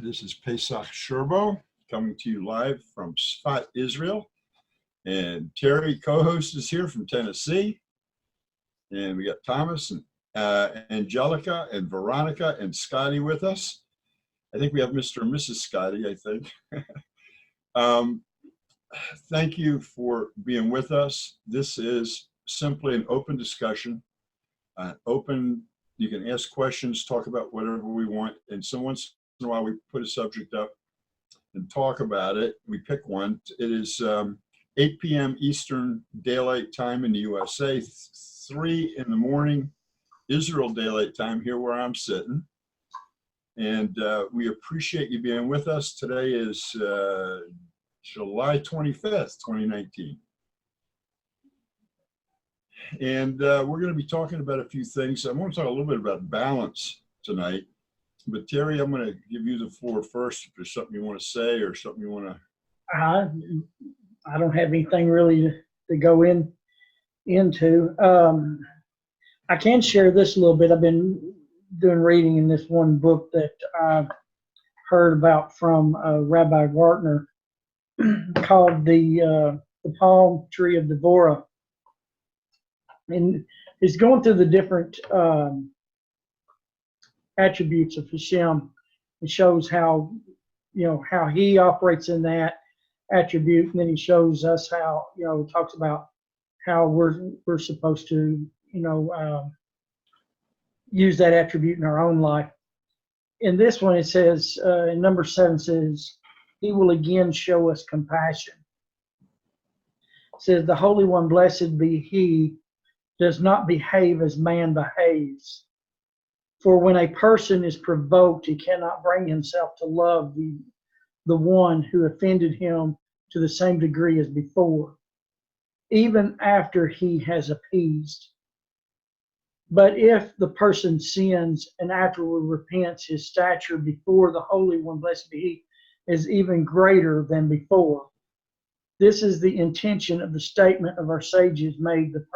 This is Pesach Sherbow coming to you live from Sfat, Israel. And Terry, co-host, is here from Tennessee. And we got Thomas and Angelica and Veronica and Scotty with us. I think we have Mr. and Mrs. Scotty, I think. Thank you for being with us. This is simply an open discussion. You can ask questions, talk about whatever we want. And so once in a while, we put a subject up and talk about it. We pick one. It is 8 p.m. Eastern Daylight Time in the USA, 3 in the morning Israel Daylight Time here where I'm sitting. And we appreciate you being with us. Today is July 25th, 2019. And we're going to be talking about a few things. I want to talk a little bit about balance tonight. But Terry, I'm going to give you the floor first. If there's something you want to say or something you want to. I don't have anything really to go into. I can share this a little bit. I've been doing reading in this one book that I've heard about from Rabbi Gartner called the Palm Tree of Devorah. And it's going through the different attributes of Hashem. It shows how he operates in that attribute, and then he shows us how, talks about how we're supposed to, use that attribute in our own life. In this one, it says, in number 7 says, he will again show us compassion. It says, the Holy One, blessed be he, does not behave as man behaves. For when a person is provoked, he cannot bring himself to love the one who offended him to the same degree as before, even after he has appeased. But if the person sins and afterward repents, his stature before the Holy One, blessed be he, is even greater than before. This is the intention of the statement of our sages made. The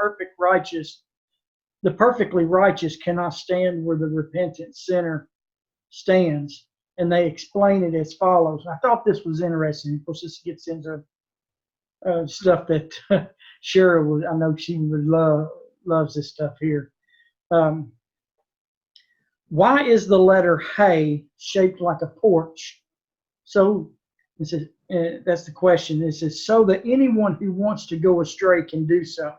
perfectly righteous cannot stand where the repentant sinner stands. And they explain it as follows. I thought this was interesting. Of course, this gets into stuff that Shara I know she would loves this stuff here. Why is the letter Hey shaped like a porch? So this is, that's the question. It says, so that anyone who wants to go astray can do so.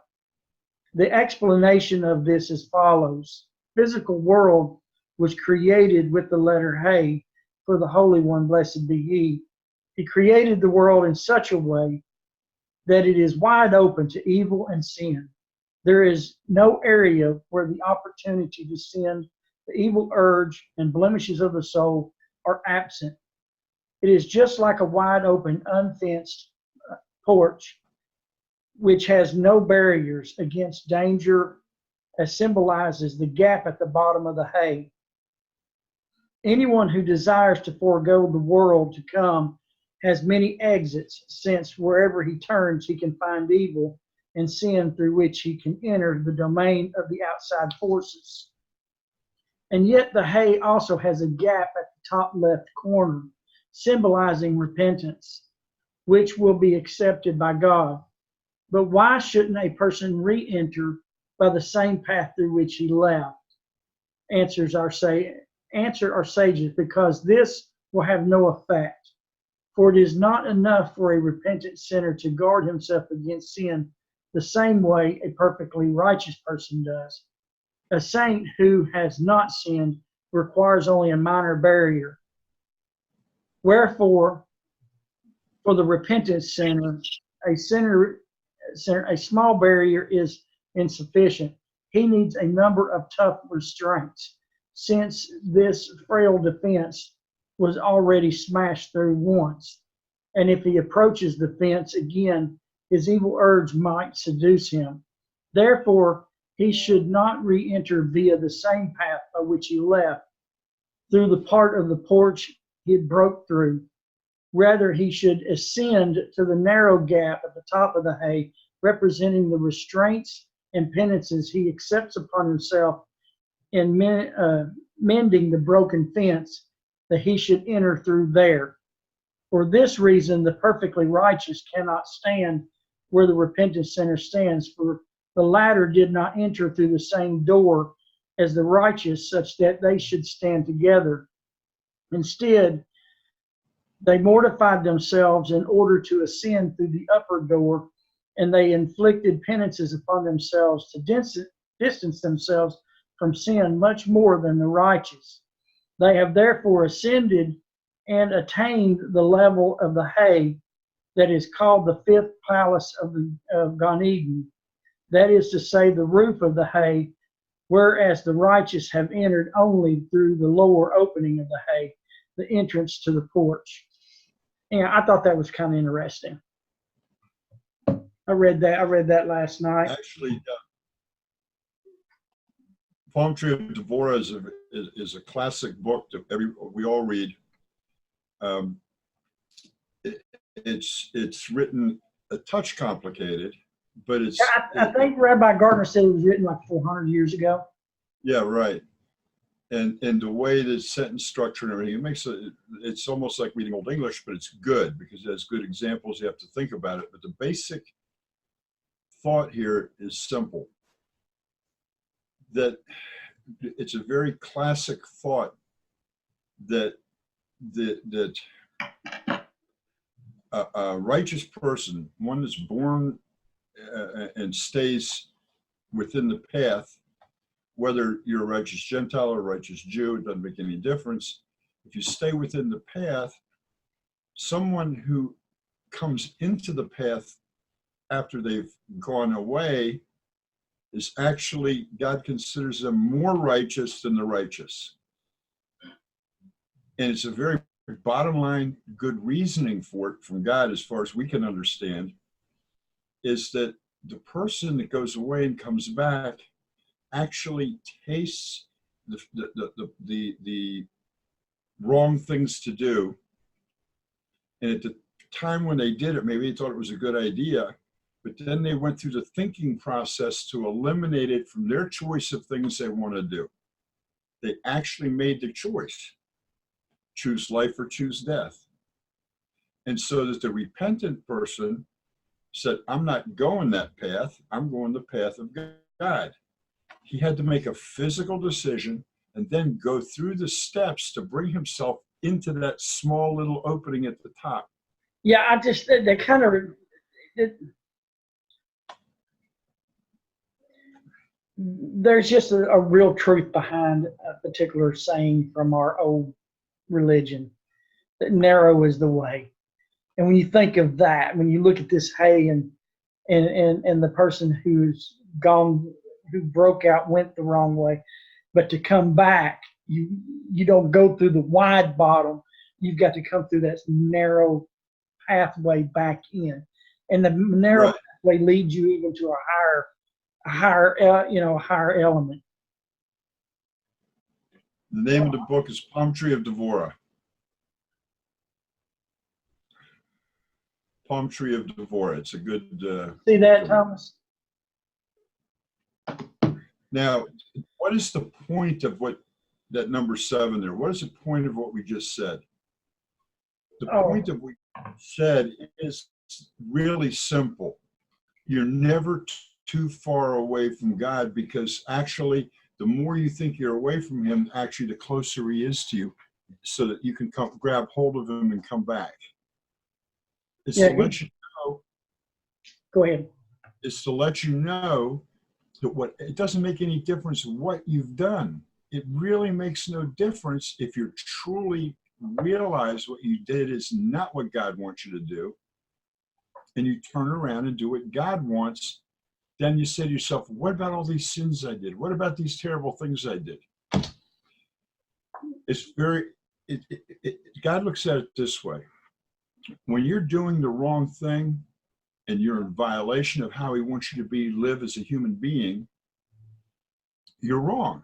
The explanation of this is follows. Physical world was created with the letter Hey for the Holy One, blessed be he. He created the world in such a way that it is wide open to evil and sin. There is no area where the opportunity to sin, the evil urge, and blemishes of the soul are absent. It is just like a wide open, unfenced porch, which has no barriers against danger, as symbolizes the gap at the bottom of the hay. Anyone who desires to forego the world to come has many exits, since wherever he turns, he can find evil and sin through which he can enter the domain of the outside forces. And yet the hay also has a gap at the top left corner, symbolizing repentance, which will be accepted by God. But why shouldn't a person re-enter by the same path through which he left? Answer our sages, because this will have no effect. For it is not enough for a repentant sinner to guard himself against sin the same way a perfectly righteous person does. A saint who has not sinned requires only a minor barrier. Wherefore, for the repentant sinner, a small barrier is insufficient. He needs a number of tough restraints, since this frail defense was already smashed through once. And if he approaches the fence again, his evil urge might seduce him. Therefore, he should not re-enter via the same path by which he left, through the part of the porch he had broke through. Rather, he should ascend to the narrow gap at the top of the hay, representing the restraints and penances he accepts upon himself in mending the broken fence that he should enter through there. For this reason, the perfectly righteous cannot stand where the repentant sinner stands, for the latter did not enter through the same door as the righteous, such that they should stand together. Instead, they mortified themselves in order to ascend through the upper door, and they inflicted penances upon themselves to distance themselves from sin much more than the righteous. They have therefore ascended and attained the level of the hay that is called the fifth palace of Gan Eden, that is to say, the roof of the hay, whereas the righteous have entered only through the lower opening of the hay, the entrance to the porch. And I thought that was kind of interesting. I read that last night. Actually, Palm Tree of Devorah is a classic book that we all read. It's written a touch complicated, but it's. I think Rabbi Gardner said it was written like 400 years ago. Yeah, right. And the way the sentence structure and everything, it's almost like reading Old English, but it's good because it has good examples. You have to think about it. But the basic thought here is simple. That it's a very classic thought that a righteous person, one that's born and stays within the path, whether you're a righteous Gentile or a righteous Jew, it doesn't make any difference. If you stay within the path, someone who comes into the path after they've gone away is actually, God considers them more righteous than the righteous. And it's a very bottom line, good reasoning for it from God, as far as we can understand, is that the person that goes away and comes back actually tastes the wrong things to do. And at the time when they did it, maybe they thought it was a good idea, but then they went through the thinking process to eliminate it from their choice of things they want to do. They actually made the choice. Choose life or choose death. And so that the repentant person said, I'm not going that path, I'm going the path of God. He had to make a physical decision and then go through the steps to bring himself into that small little opening at the top. Yeah, I just, they kind of, there's just a real truth behind a particular saying from our old religion, that narrow is the way. And when you think of that, when you look at this hay and the person who's gone, who broke out, went the wrong way, but to come back, you don't go through the wide bottom. You've got to come through that narrow pathway back in, and the narrow pathway leads you even to a higher element. The name of the book is Palm Tree of Devorah. Palm Tree of Devorah. It's a good. See that, Thomas? Now, what is the point of what that number 7 there? What is the point of what we just said? The point of what we said is really simple. You're never too far away from God, because actually, the more you think you're away from him, actually, the closer he is to you, so that you can come grab hold of him and come back. It's to let you know. Go ahead. It's to let you know that it doesn't make any difference what you've done. It really makes no difference if you truly realize what you did is not what God wants you to do, and you turn around and do what God wants. Then you say to yourself, what about all these sins I did? What about these terrible things I did? It's God looks at it this way. When you're doing the wrong thing and you're in violation of how he wants you to live as a human being, you're wrong.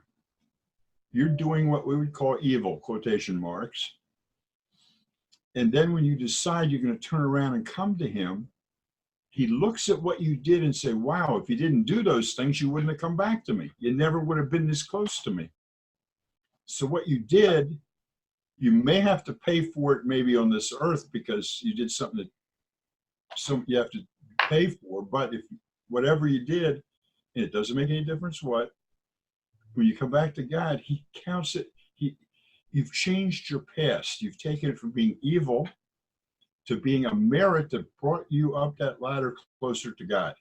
You're doing what we would call evil, quotation marks. And then when you decide you're going to turn around and come to him, he looks at what you did and say, wow, if you didn't do those things, you wouldn't have come back to me. You never would have been this close to me. So what you did, You may have to pay for it maybe on this earth because you did something that you have to pay for. But if whatever you did, and it doesn't make any difference what, when you come back to God, he counts it. You've changed your past. You've taken it from being evil to being a merit that brought you up that ladder closer to God.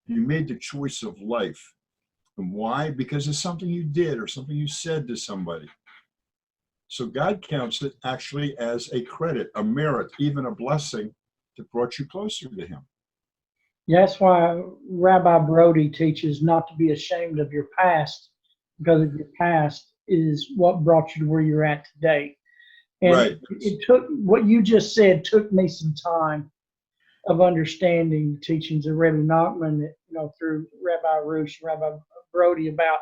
You made the choice of life. And why? Because it's something you did or something you said to somebody. So God counts it actually as a credit, a merit, even a blessing that brought you closer to him. That's why Rabbi Brody teaches not to be ashamed of your past, because of your past is what brought you to where you're at today. And right. It took, what you just said took me some time of understanding the teachings of Rabbi Nachman, through Rabbi Roosh, Rabbi Brody, about,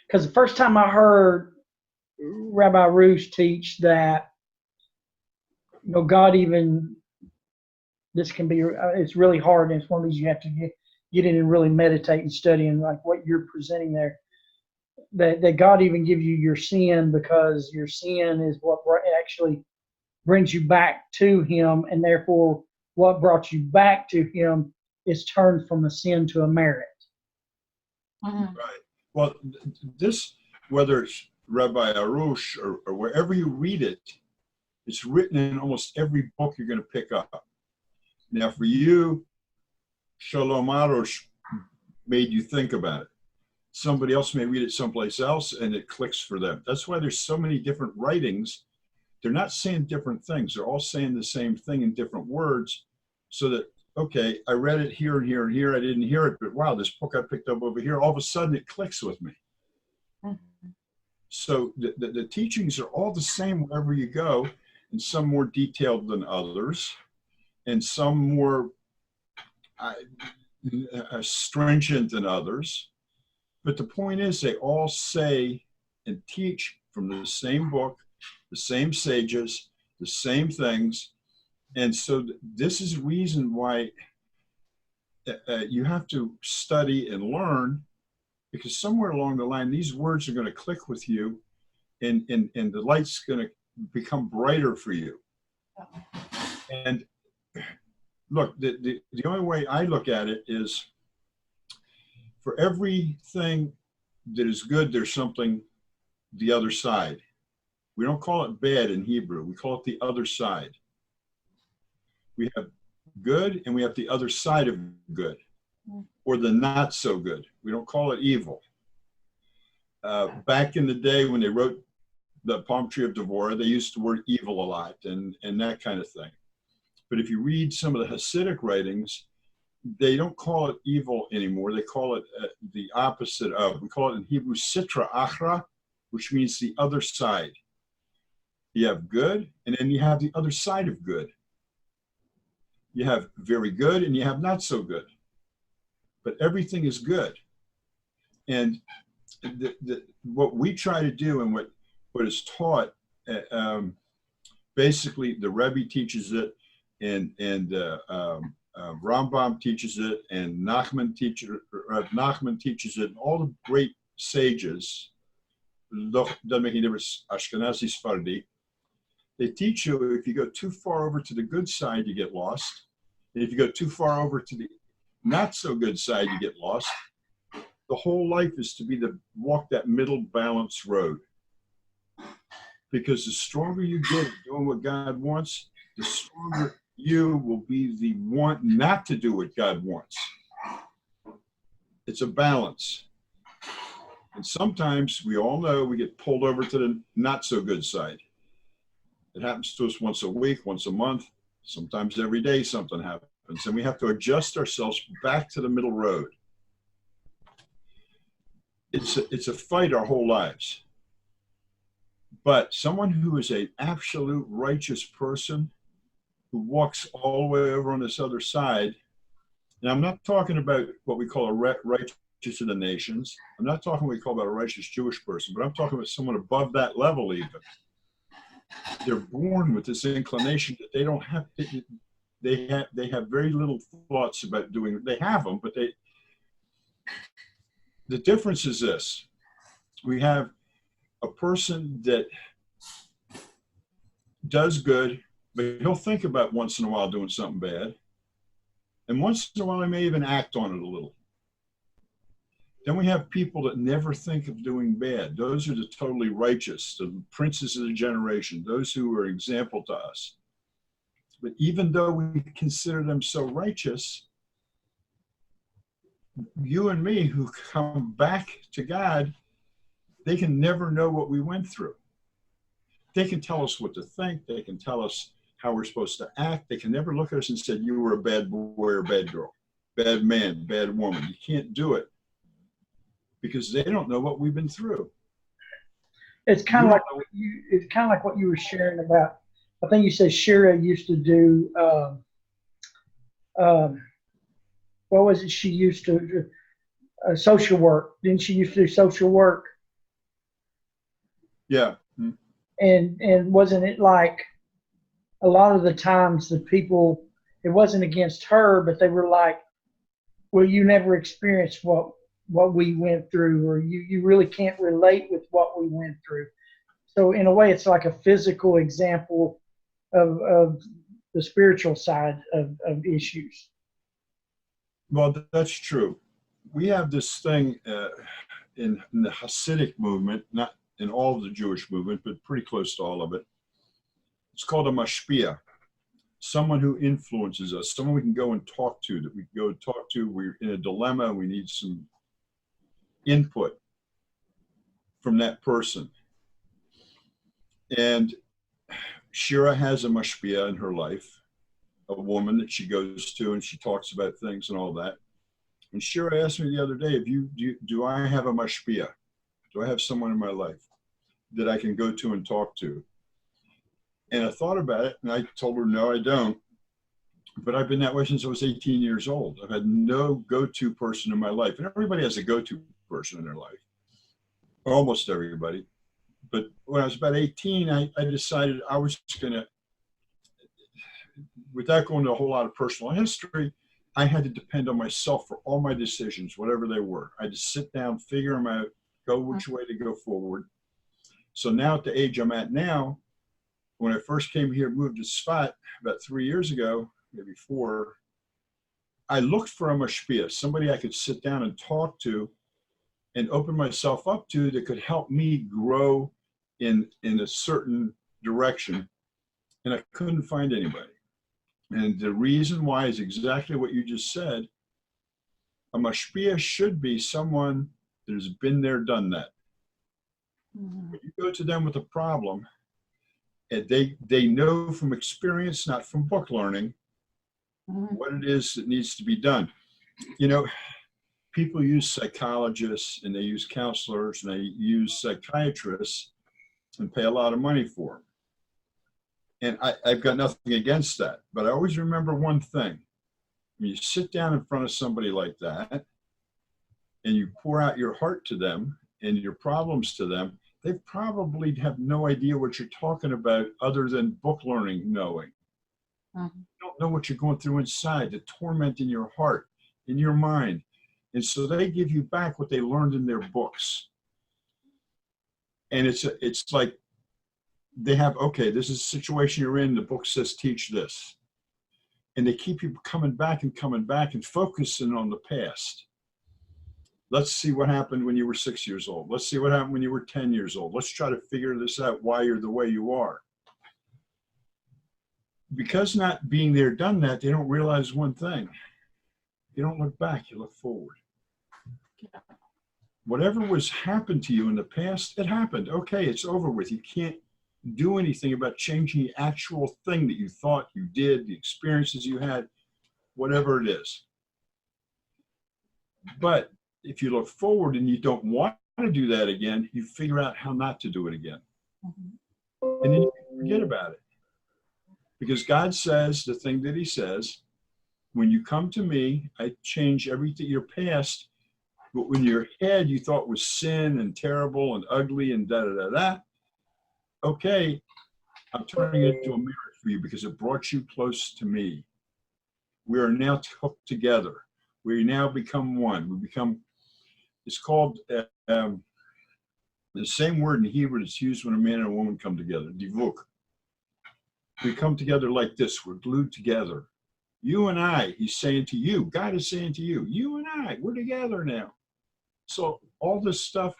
because the first time I heard Rabbi Roosh teach that, God even, this can be, it's really hard, and it's one of these you have to get in and really meditate and study, and like what you're presenting there, that God even gives you your sin, because your sin is what actually brings you back to him, and therefore what brought you back to him is turned from a sin to a merit. Mm-hmm. Right. Well, this, whether it's Rabbi Arush or wherever you read it, it's written in almost every book you're going to pick up. Now, for you, Shalom Arush made you think about it. Somebody else may read it someplace else and it clicks for them. That's why there's so many different writings. They're not saying different things. They're all saying the same thing in different words, so that, okay, I read it here and here and here. I didn't hear it, but wow, this book I picked up over here, all of a sudden it clicks with me. Mm-hmm. So the teachings are all the same wherever you go, and some more detailed than others, and some more stringent than others. But the point is, they all say and teach from the same book, the same sages, the same things. And so this is the reason why you have to study and learn, because somewhere along the line, these words are going to click with you, and the light's going to become brighter for you. And look, the only way I look at it is, for everything that is good, there's something the other side. We don't call it bad in Hebrew. We call it the other side. We have good and we have the other side of good, or the not so good. We don't call it evil. Back in the day when they wrote the Palm Tree of Devorah, they used the word evil a lot and that kind of thing. But if you read some of the Hasidic writings, they don't call it evil anymore. They call it the opposite of. We call it in Hebrew sitra achra, which means the other side. You have good, and then you have the other side of good. You have very good, and you have not so good. But everything is good. And what we try to do, and what is taught, basically the Rebbe teaches it, and Rambam teaches it, and Nachman teaches it, and all the great sages, doesn't make any difference, Ashkenazi, Sephardi, they teach you if you go too far over to the good side, you get lost. And if you go too far over to the not so good side, you get lost. The whole life is to walk that middle balanced road. Because the stronger you get at doing what God wants, the stronger you will be the one not to do what God wants. It's a balance. And sometimes we all know we get pulled over to the not so good side. It happens to us once a week, once a month, sometimes every day something happens. And we have to adjust ourselves back to the middle road. It's a fight our whole lives. But someone who is an absolute righteous person, who walks all the way over on this other side, and I'm not talking about what we call a righteous of the nations. I'm not talking what we call about a righteous Jewish person, but I'm talking about someone above that level even. They're born with this inclination that they don't have to, they have very little thoughts about doing, they have them, but the difference is this. We have a person that does good, but he'll think about once in a while doing something bad. And once in a while, he may even act on it a little. Then we have people that never think of doing bad. Those are the totally righteous, the princes of the generation, those who are example to us. But even though we consider them so righteous, you and me who come back to God, they can never know what we went through. They can tell us what to think. They can tell us how we're supposed to act. They can never look at us and say, you were a bad boy or bad girl, bad man, bad woman. You can't do it because they don't know what we've been through. It's kind of like what you were sharing about. I think you said Shira used to do. What was it? She used to do social work. Didn't she used to do social work? Yeah. And wasn't it like a lot of the times the people, it wasn't against her, but they were like, well, you never experienced what we went through, or you really can't relate with what we went through. So in a way, it's like a physical example of the spiritual side of issues. Well, that's true. We have this thing in the Hasidic movement, not in all of the Jewish movement, but pretty close to all of it. It's called a mashpia, someone who influences us, someone we can go and talk to, that we can go and talk to. We're in a dilemma. We need some input from that person. And Shira has a mashpia in her life, a woman that she goes to and she talks about things and all that. And Shira asked me the other day, do I have a mashpia? Do I have someone in my life that I can go to and talk to? And I thought about it and I told her, no, I don't. But I've been that way since I was 18 years old. I've had no go-to person in my life. And everybody has a go-to person in their life, almost everybody. But when I was about 18, I decided I was going to, without going into a whole lot of personal history, I had to depend on myself for all my decisions, whatever they were. I had to sit down, figure them out, go which way to go forward. So now at the age I'm at now, when I first came here, moved to Sfat about 3 years ago, maybe 4, I looked for a mashpia, somebody I could sit down and talk to and open myself up to that could help me grow in a certain direction. And I couldn't find anybody. And the reason why is exactly what you just said. A mashpia should be someone that has been there, done that. Mm-hmm. When you go to them with a problem, and they know from experience, not from book learning, mm-hmm. what it is that needs to be done. You know, people use psychologists and they use counselors and they use psychiatrists and pay a lot of money for them. And I've got nothing against that, but I always remember one thing. When you sit down in front of somebody like that and you pour out your heart to them and your problems to them, they probably have no idea what you're talking about other than book learning knowing. You don't know what you're going through inside, the torment in your heart, in your mind. And so they give you back what they learned in their books. And it's like they have, okay, this is the situation you're in. The book says teach this. And they keep you coming back and focusing on the past. Let's see what happened when you were 6 years old. Let's see what happened when you were 10 years old. Let's try to figure this out, why you're the way you are. Because not being there, done that, they don't realize one thing. You don't look back, you look forward. Whatever was happened to you in the past, it happened. Okay, it's over with. You can't do anything about changing the actual thing that you thought you did, the experiences you had, whatever it is. But if you look forward and you don't want to do that again, you figure out how not to do it again. Mm-hmm. And then you forget about it. Because God says the thing that he says, when you come to me, I change everything, your past, but when your head you thought was sin and terrible and ugly and da-da-da-da, okay, I'm turning it into a mirror for you because it brought you close to me. We are now hooked together. We now become one. We become, it's called, the same word in Hebrew that's used when a man and a woman come together, divuk. We come together like this. We're glued together. You and I, he's saying to you, God is saying to you, you and I, we're together now. So all this stuff,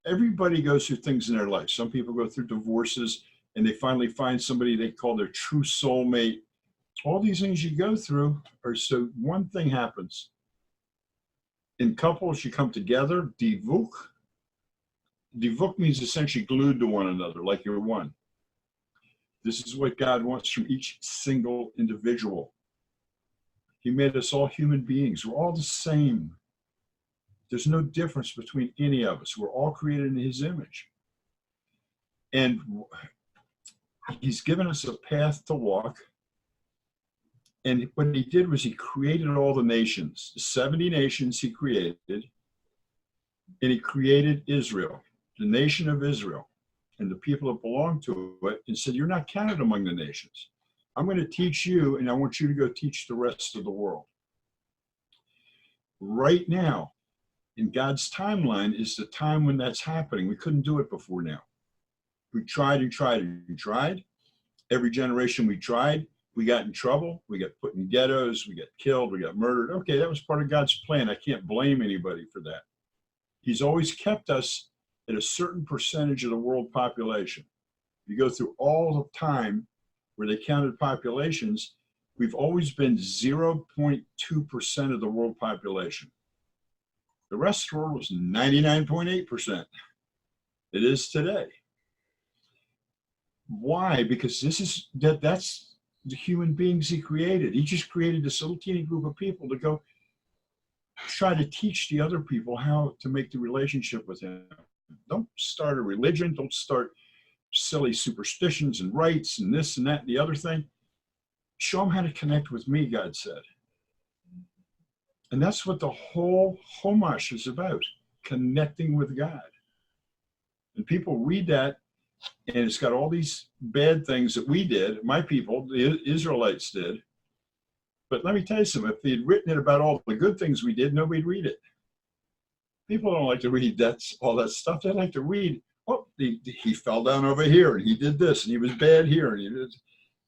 everybody goes through things in their life. Some people go through divorces and they finally find somebody they call their true soulmate. All these things you go through are so one thing happens. In couples, you come together, divuk. Divuk means essentially glued to one another, like you're one. This is what God wants from each single individual. He made us all human beings. We're all the same. There's no difference between any of us. We're all created in his image. And he's given us a path to walk. And what he did was he created all the nations. The 70 nations he created. And he created Israel, the nation of Israel, and the people that belong to it, and said, you're not counted among the nations. I'm going to teach you, and I want you to go teach the rest of the world. Right now, in God's timeline, is the time when that's happening. We couldn't do it before now. We tried and tried and tried. Every generation we tried, we got in trouble. We got put in ghettos. We got killed. We got murdered. Okay, that was part of God's plan. I can't blame anybody for that. He's always kept us at a certain percentage of the world population. You go through all of time where they counted populations, we've always been 0.2% of the world population. The rest of the world was 99.8%. It is today. Why? Because that's the human beings he created. He just created this little teeny group of people to go try to teach the other people how to make the relationship with him. Don't start a religion. Don't start silly superstitions and rites and this and that and the other thing. Show them how to connect with me, God said. And that's what the whole Chumash is about, connecting with God. And people read that, and it's got all these bad things that we did, my people, the Israelites did. But let me tell you something, if they had written it about all the good things we did, nobody'd read it. People don't like to read all that stuff. They like to read, oh, he fell down over here, and he did this, and he was bad here, and he did,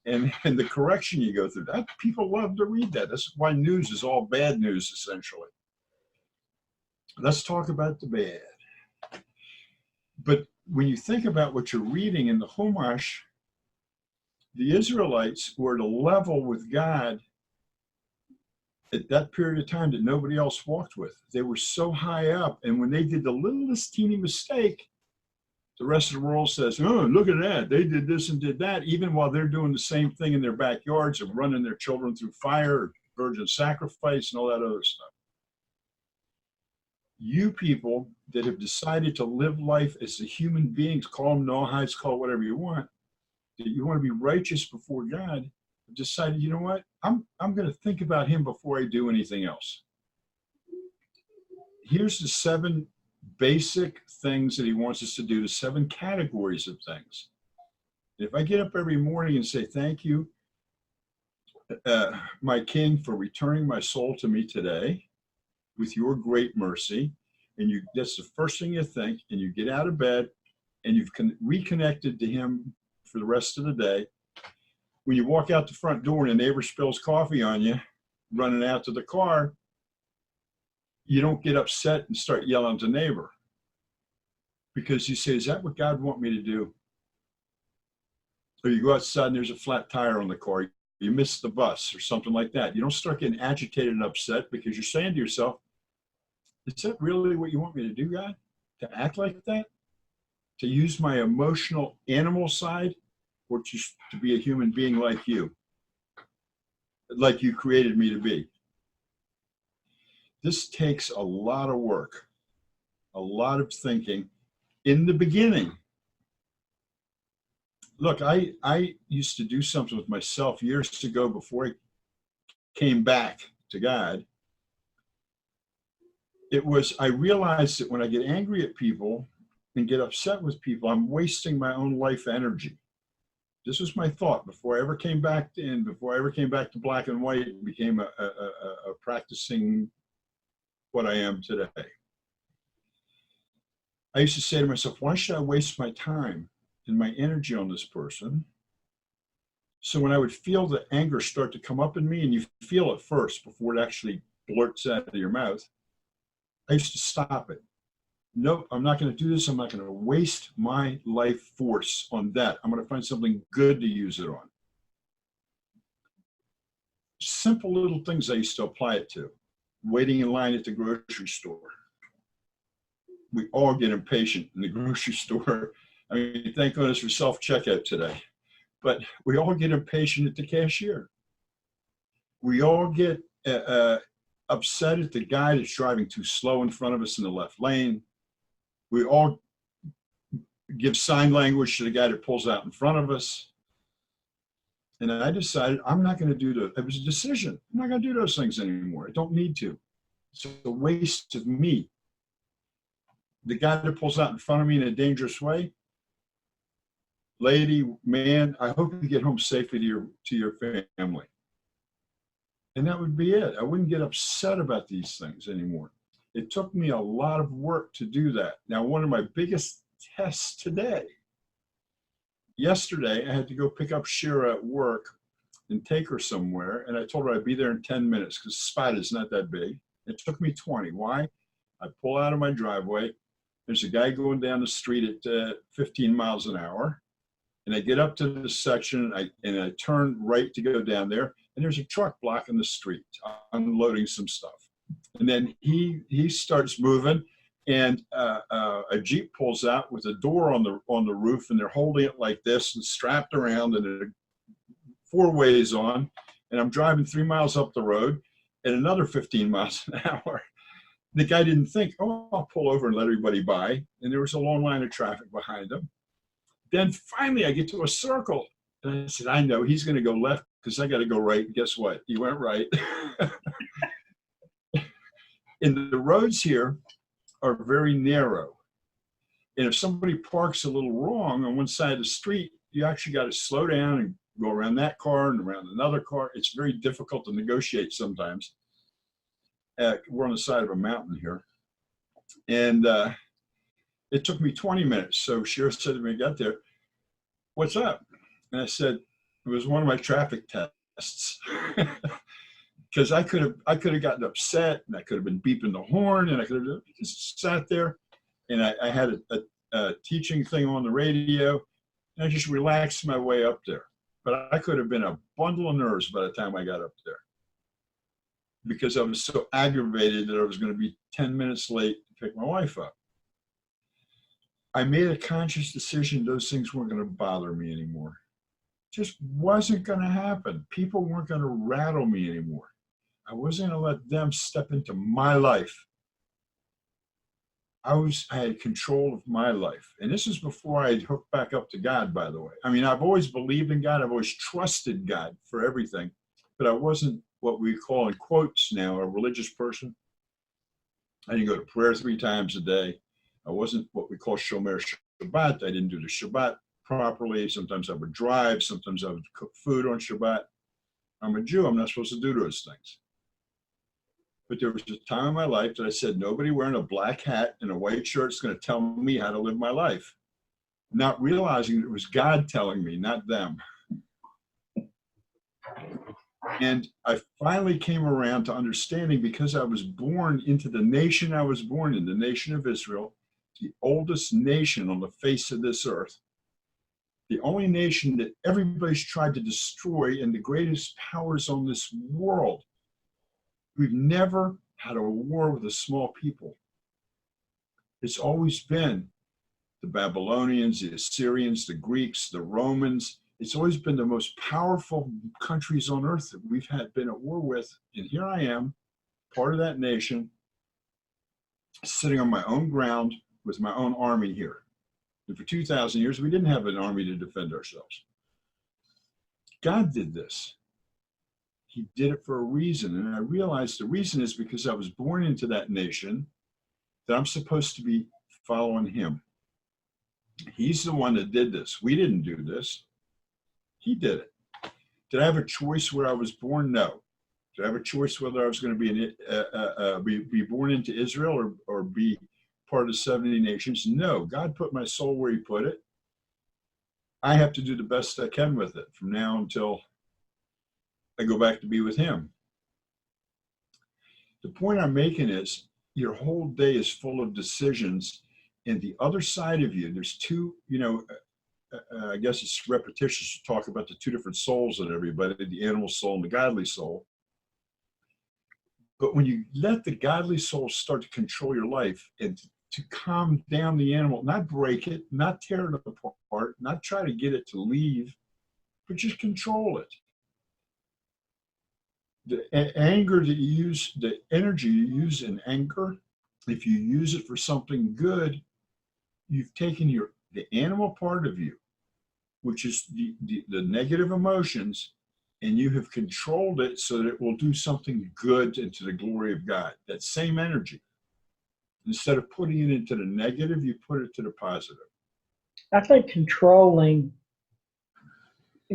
and the correction you go through. That people love to read that. That's why news is all bad news, essentially. Let's talk about the bad. But when you think about what you're reading in the Chumash, the Israelites were at a level with God at that period of time that nobody else walked with. They were so high up, and when they did the littlest teeny mistake, the rest of the world says, oh, look at that. They did this and did that, even while they're doing the same thing in their backyards of running their children through fire, virgin sacrifice, and all that other stuff. You people that have decided to live life as the human beings, call them Noahites, call it whatever you want, that you want to be righteous before God, have decided, you know what, I'm going to think about him before I do anything else. Here's the 7 basic things that he wants us to do, the 7 categories of things. If I get up every morning and say, thank you, my King, for returning my soul to me today with your great mercy, and that's the first thing you think, and you get out of bed and you've reconnected to him for the rest of the day. When you walk out the front door and a neighbor spills coffee on you, running out to the car, you don't get upset and start yelling at the neighbor, because you say, is that what God want me to do? Or you go outside and there's a flat tire on the car, you miss the bus or something like that. You don't start getting agitated and upset, because you're saying to yourself, is that really what you want me to do, God? To act like that? To use my emotional animal side, or just to be a human being like you created me to be? This takes a lot of work, a lot of thinking in the beginning. Look, I used to do something with myself years ago before I came back to God. I realized that when I get angry at people and get upset with people, I'm wasting my own life energy. This was my thought before I ever came back to black and white and became a practicing what I am today. I used to say to myself, why should I waste my time and my energy on this person. So when I would feel the anger start to come up in me, and you feel it first before it actually blurts out of your mouth, I used to stop it. Nope, I'm not going to do this. I'm not going to waste my life force on that. I'm going to find something good to use it on. Simple little things I used to apply it to. Waiting in line at the grocery store. We all get impatient in the grocery store. I mean, thank goodness for self-checkout today. But we all get impatient at the cashier. We all get upset at the guy that's driving too slow in front of us in the left lane. We all give sign language to the guy that pulls out in front of us. And I decided I'm not going to do that. It was a decision. I'm not going to do those things anymore. I don't need to. It's a waste of me. The guy that pulls out in front of me in a dangerous way, lady, man, I hope you get home safely to your family. And that would be it. I wouldn't get upset about these things anymore. It took me a lot of work to do that. Now, one of my biggest tests today, yesterday, I had to go pick up Shira at work and take her somewhere. And I told her I'd be there in 10 minutes because the spot is not that big. It took me 20. Why? I pull out of my driveway. There's a guy going down the street at 15 miles an hour. And I get up to the section and I turn right to go down there. And there's a truck blocking the street, unloading some stuff. And then he starts moving, and a Jeep pulls out with a door on the roof, and they're holding it like this and strapped around, and there are 4 ways on. And I'm driving 3 miles up the road at another 15 miles an hour. The guy didn't think, oh, I'll pull over and let everybody by. And there was a long line of traffic behind him. Then finally I get to a circle. And I said, I know he's going to go left because I got to go right. And guess what? He went right. And the roads here are very narrow. And if somebody parks a little wrong on one side of the street, you actually got to slow down and go around that car and around another car. It's very difficult to negotiate sometimes. We're on the side of a mountain here. And it took me 20 minutes. So Shira said to me, I got there, what's up? And I said, it was one of my traffic tests. Because I could have gotten upset, and I could have been beeping the horn, and I could have just sat there, and I had a teaching thing on the radio, and I just relaxed my way up there. But I could have been a bundle of nerves by the time I got up there, because I was so aggravated that I was going to be 10 minutes late to pick my wife up. I made a conscious decision those things weren't going to bother me anymore. Just wasn't going to happen. People weren't going to rattle me anymore. I wasn't going to let them step into my life. I had control of my life. And this is before I hooked back up to God, by the way. I mean, I've always believed in God. I've always trusted God for everything. But I wasn't what we call in quotes now a religious person. I didn't go to prayer 3 times a day. I wasn't what we call Shomer Shabbat. I didn't do the Shabbat properly. Sometimes I would drive. Sometimes I would cook food on Shabbat. I'm a Jew. I'm not supposed to do those things. But there was a time in my life that I said, nobody wearing a black hat and a white shirt is going to tell me how to live my life. Not realizing it was God telling me, not them. And I finally came around to understanding, because I was born into the nation I was born in, the nation of Israel, the oldest nation on the face of this earth, the only nation that everybody's tried to destroy, and the greatest powers on this world. We've never had a war with a small people. It's always been the Babylonians, the Assyrians, the Greeks, the Romans. It's always been the most powerful countries on earth that we've been at war with. And here I am, part of that nation, sitting on my own ground with my own army here. And for 2,000 years, we didn't have an army to defend ourselves. God did this. He did it for a reason. And I realized the reason is because I was born into that nation, that I'm supposed to be following him. He's the one that did this. We didn't do this. He did it. Did I have a choice where I was born? No. Did I have a choice whether I was going to be born into Israel or be part of the 70 nations? No. God put my soul where he put it. I have to do the best I can with it from now until I go back to be with him. The point I'm making is your whole day is full of decisions, and the other side of you, there's two, I guess it's repetitious to talk about the two different souls in everybody, the animal soul and the godly soul. But when you let the godly soul start to control your life and to calm down the animal, not break it, not tear it apart, not try to get it to leave, but just control it. The anger that you use, the energy you use in anger, if you use it for something good, you've taken the animal part of you, which is the negative emotions, and you have controlled it so that it will do something good into the glory of God. That same energy. Instead of putting it into the negative, you put it to the positive. I think controlling,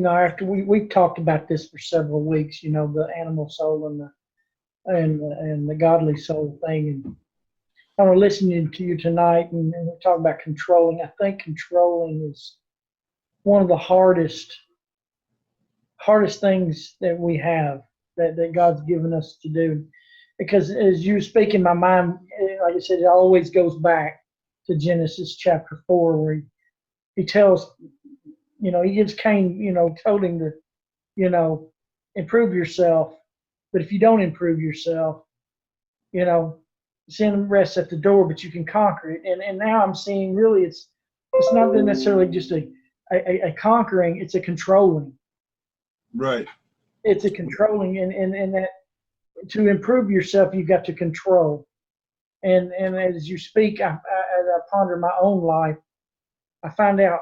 after we've talked about this for several weeks, the animal soul and the godly soul thing. And I was listening to you tonight, and we're talking about controlling. I think controlling is one of the hardest things that we have, that God's given us to do. Because as you speak in my mind, like I said, it always goes back to Genesis chapter 4, where he tells, he gives Cain, told him to, improve yourself. But if you don't improve yourself, sin rests at the door, but you can conquer it. And now I'm seeing really it's not necessarily just a conquering, it's a controlling. Right. It's a controlling, and that to improve yourself, you've got to control. And as you speak, as I ponder my own life, I find out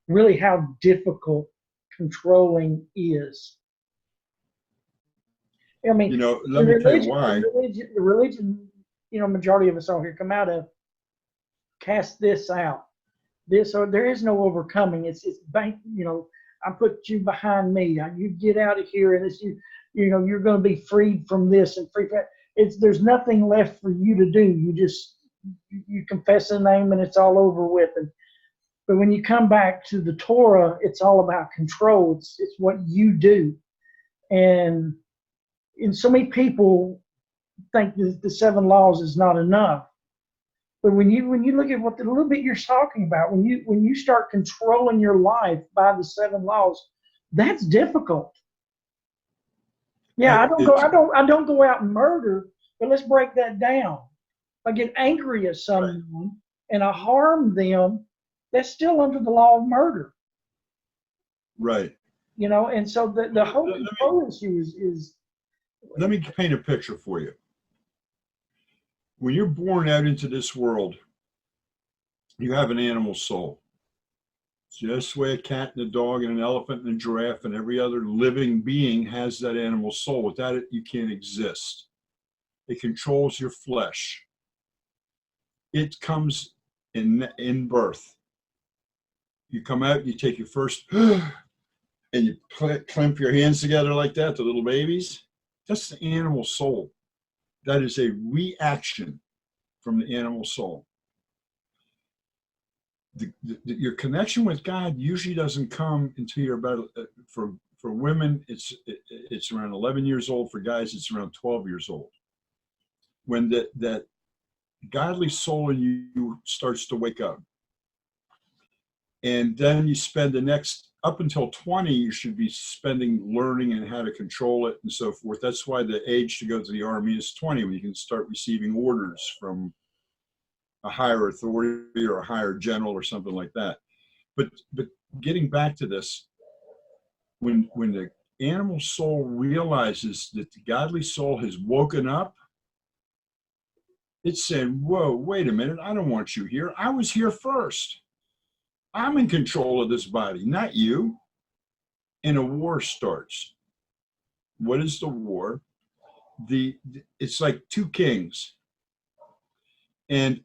really how difficult controlling is. I mean, let me tell you why. The religion, majority of us all here come out of, cast this out. This, or there is no overcoming. It's bank. I put you behind me. You get out of here, and it's you're going to be freed from this and free from that. There's nothing left for you to do. You confess the name, and it's all over with. But when you come back to the Torah, it's all about control. It's what you do, and so many people think that the 7 laws is not enough. But when you look at what a little bit you're talking about, when you start controlling your life by the 7 laws, that's difficult. Yeah, I don't go out and murder, but let's break that down. If I get angry at someone and I harm them, that's still under the law of murder. Right. And so the whole control issue is. Let me paint a picture for you. When you're born out into this world, you have an animal soul. It's just the way a cat and a dog and an elephant and a giraffe and every other living being has that animal soul. Without it, you can't exist. It controls your flesh. It comes in birth. You come out, you take your first, and you clamp your hands together like that, the little babies. That's the animal soul. That is a reaction from the animal soul. Your connection with God usually doesn't come until you're about, for women, it's around 11 years old. For guys, it's around 12 years old. When that godly soul in you starts to wake up. And then you spend the next, up until 20, you should be spending learning and how to control it and so forth. That's why the age to go to the army is 20, when you can start receiving orders from a higher authority or a higher general or something like that. But getting back to this, when the animal soul realizes that the godly soul has woken up, it's saying, whoa, wait a minute, I don't want you here. I was here first. I'm in control of this body, not you. And a war starts. What is the war? It's like 2 kings, and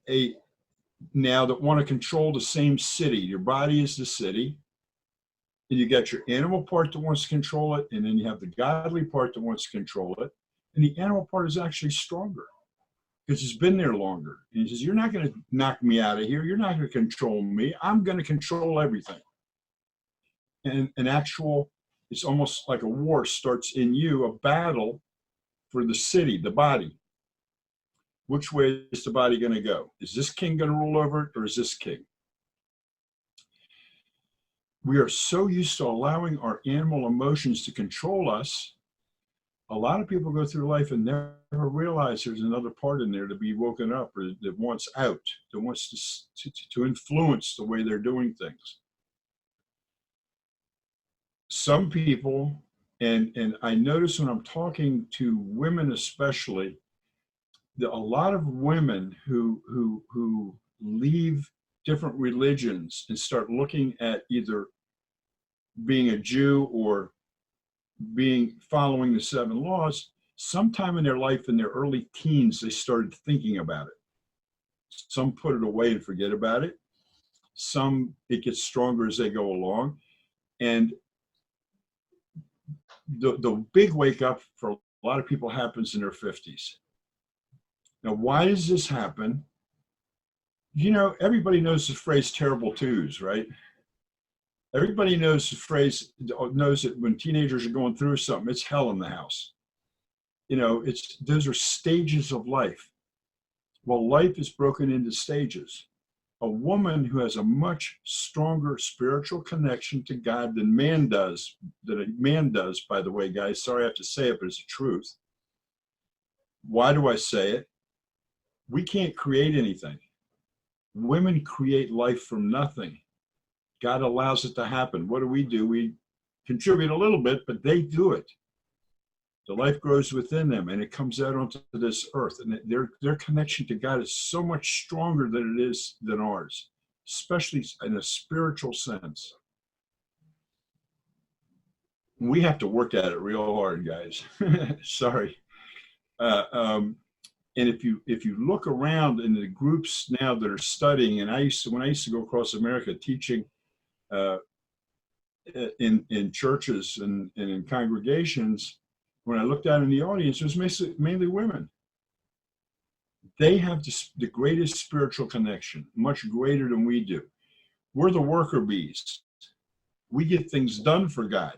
now that want to control the same city. Your body is the city, and you got your animal part that wants to control it, and then you have the godly part that wants to control it. And the animal part is actually stronger because it's been there longer. And he says, you're not going to knock me out of here. You're not going to control me. I'm going to control everything. And an actual, it's almost like a war starts in you, a battle for the city, the body. Which way is the body going to go? Is this king going to rule over it, or is this king? We are so used to allowing our animal emotions to control us. A lot of people go through life and never realize there's another part in there to be woken up, or that wants out, that wants to influence the way they're doing things. Some people, and I notice when I'm talking to women especially, that a lot of women who leave different religions and start looking at either being a Jew or following the 7 laws, sometime in their life, in their early teens, they started thinking about it. Some put it away and forget about it. Some, it gets stronger as they go along. And the big wake up for a lot of people happens in their 50s. Now, why does this happen? You know, everybody knows the phrase terrible twos, right? Everybody knows the phrase, knows that when teenagers are going through something, it's hell in the house. You know, those are stages of life. Well, life is broken into stages. A woman who has a much stronger spiritual connection to God than man does, by the way, guys, sorry I have to say it, but it's the truth. Why do I say it? We can't create anything. Women create life from nothing. God allows it to happen. What do? We contribute a little bit, but they do it. The life grows within them, and it comes out onto this earth. And their connection to God is so much stronger than ours, especially in a spiritual sense. We have to work at it real hard, guys. Sorry. And if you look around in the groups now that are studying, and when I used to go across America teaching in churches and in congregations, when I looked out in the audience, it was mainly women. They have the greatest spiritual connection, much greater than we do. We're the worker bees. We get things done for God.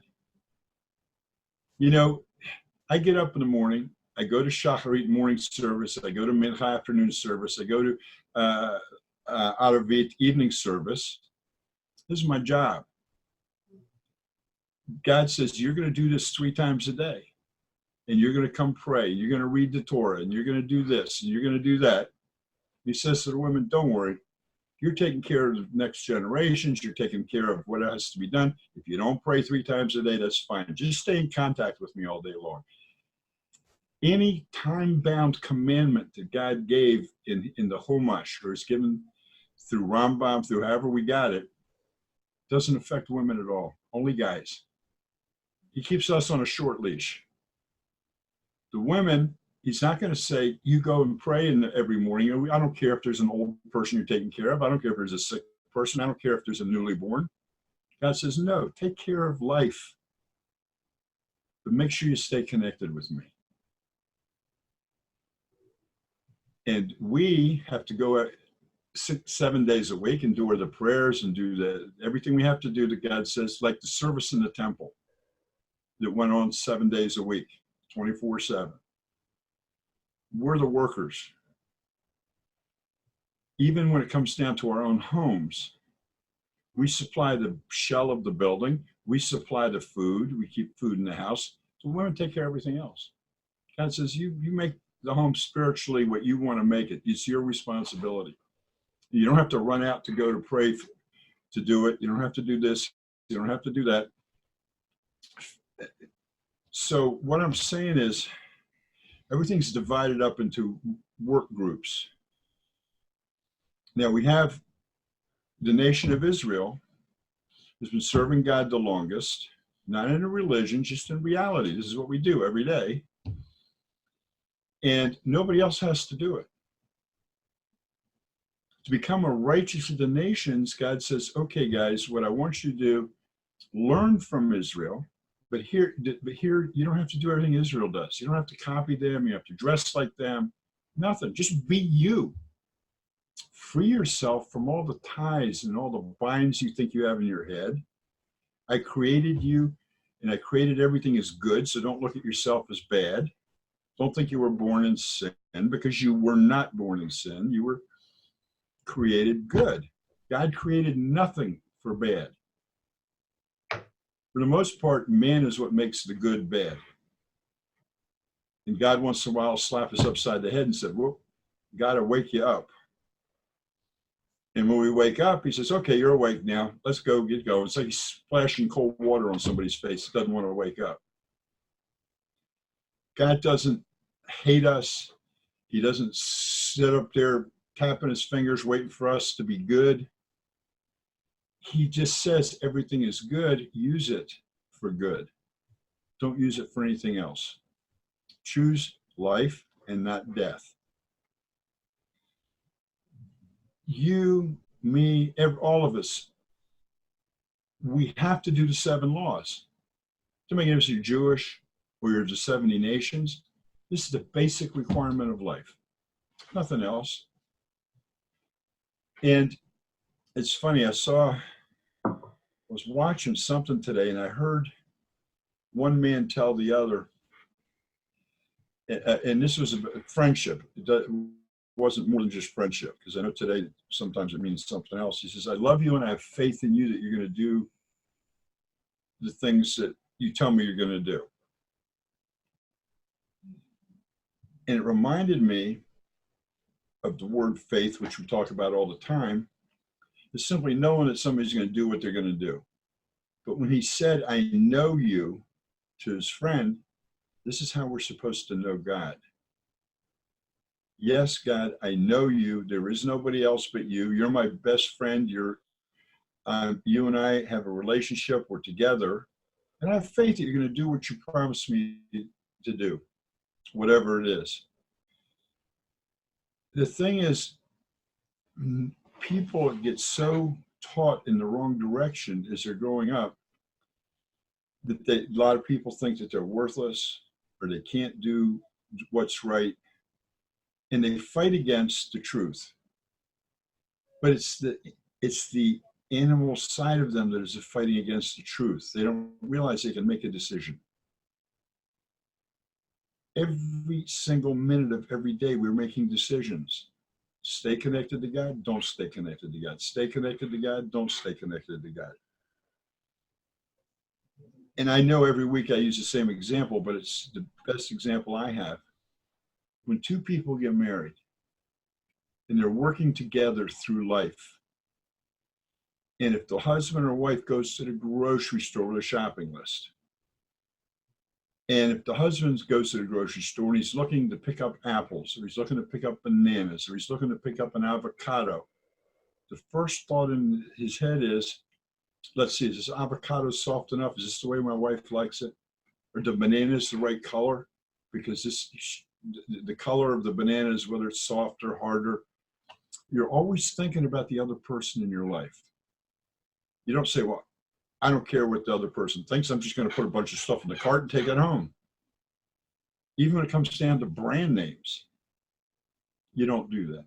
You know, I get up in the morning, I go to Shacharit morning service, I go to Mincha afternoon service, I go to Aravit evening service. This is my job. God says, you're going to do this 3 times a day. And you're going to come pray. You're going to read the Torah. And you're going to do this. And you're going to do that. He says to the women, don't worry. You're taking care of the next generations. You're taking care of what has to be done. If you don't pray 3 times a day, that's fine. Just stay in contact with me all day long. Any time-bound commandment that God gave in the Chumash, or is given through Rambam, through however we got it, doesn't affect women at all. Only guys. He keeps us on a short leash. The women, he's not going to say, you go and pray every morning. I don't care if there's an old person you're taking care of. I don't care if there's a sick person. I don't care if there's a newly born. God says, no, take care of life. But make sure you stay connected with me. And we have to go 7 days a week and do the prayers and do everything we have to do that God says, like the service in the temple that went on 7 days a week. 24/7. We're the workers. Even when it comes down to our own homes, we supply the shell of the building. We supply the food. We keep food in the house. So women take care of everything else. God says, you make the home spiritually what you want to make it. It's your responsibility. You don't have to run out to go to pray to do it. You don't have to do this. You don't have to do that. So what I'm saying is everything's divided up into work groups. Now we have the nation of Israel has been serving God the longest, not in a religion, just in reality. This is what we do every day. And nobody else has to do it. To become a righteous of the nations, God says, okay, guys, what I want you to do, learn from Israel. But here, you don't have to do everything Israel does. You don't have to copy them. You have to dress like them. Nothing. Just be you. Free yourself from all the ties and all the binds you think you have in your head. I created you, and I created everything as good, so don't look at yourself as bad. Don't think you were born in sin, because you were not born in sin. You were created good. God created nothing for bad. For the most part, man is what makes the good bad. And God once in a while slap us upside the head and said, well, God will wake you up. And when we wake up, he says, okay, you're awake now. Let's go, get going. It's like he's splashing cold water on somebody's face that doesn't want to wake up. God doesn't hate us. He doesn't sit up there tapping his fingers, waiting for us to be good. He just says everything is good. Use it for good. Don't use it for anything else. Choose life and not death. You, me, all of us, we have to do the 7 laws. To make it if you're Jewish or you're the 70 nations, this is the basic requirement of life. Nothing else. And it's funny, I was watching something today, and I heard one man tell the other, and this was a friendship. It wasn't more than just friendship, because I know today sometimes it means something else. He says, I love you and I have faith in you that you're going to do the things that you tell me you're going to do. And it reminded me of the word faith, which we talk about all the time. It's simply knowing that somebody's going to do what they're going to do. But when he said, I know you, to his friend, this is how we're supposed to know God. Yes, God, I know you. There is nobody else but you. You're my best friend. You and I have a relationship. We're together. And I have faith that you're going to do what you promised me to do, whatever it is. The thing is, people get so taught in the wrong direction as they're growing up that a lot of people think that they're worthless or they can't do what's right, and they fight against the truth. But it's the animal side of them that is fighting against the truth. They don't realize they can make a decision. Every single minute of every day, we're making decisions. Stay connected to God, don't stay connected to God. Stay connected to God, don't stay connected to God. And I know every week I use the same example, but it's the best example I have. When 2 people get married and they're working together through life, and if the husband or wife goes to the grocery store with a shopping list, and if the husband goes to the grocery store and he's looking to pick up apples, or he's looking to pick up bananas, or he's looking to pick up an avocado, the first thought in his head is, let's see, is this avocado soft enough? Is this the way my wife likes it? Or the banana is the right color? Because the color of the banana is whether it's soft or harder. You're always thinking about the other person in your life. You don't say, well, I don't care what the other person thinks. I'm just going to put a bunch of stuff in the cart and take it home. Even when it comes down to brand names, you don't do that.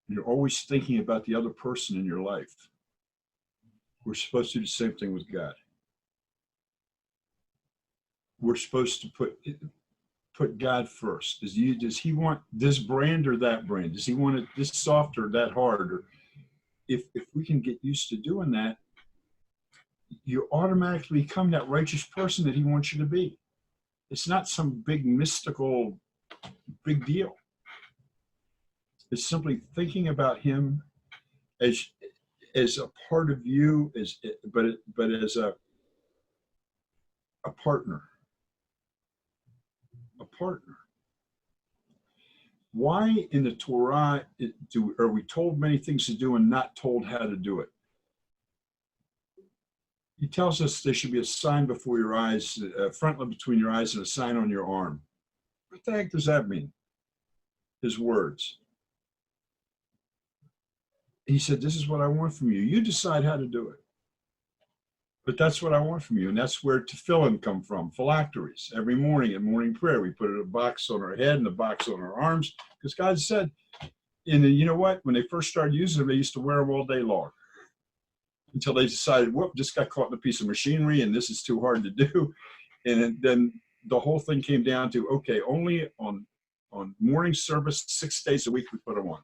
You're always thinking about the other person in your life. We're supposed to do the same thing with God. We're supposed to put God first. Does he want this brand or that brand? Does he want it this soft or that hard? Or if we can get used to doing that, you automatically become that righteous person that he wants you to be. It's not some big mystical big deal. It's simply thinking about him as a part of you, but as a partner. A partner. Why in the Torah are we told many things to do and not told how to do it? He tells us there should be a sign before your eyes, a frontlet between your eyes and a sign on your arm. What the heck does that mean? His words. He said, this is what I want from you. You decide how to do it. But that's what I want from you. And that's where tefillin come from, phylacteries. Every morning in morning prayer, we put a box on our head and a box on our arms. Because God said, and you know what? When they first started using them, they used to wear them all day long. until they decided, whoop, just got caught in a piece of machinery and this is too hard to do. And then the whole thing came down to, okay, only on morning service, 6 days a week, we put them on.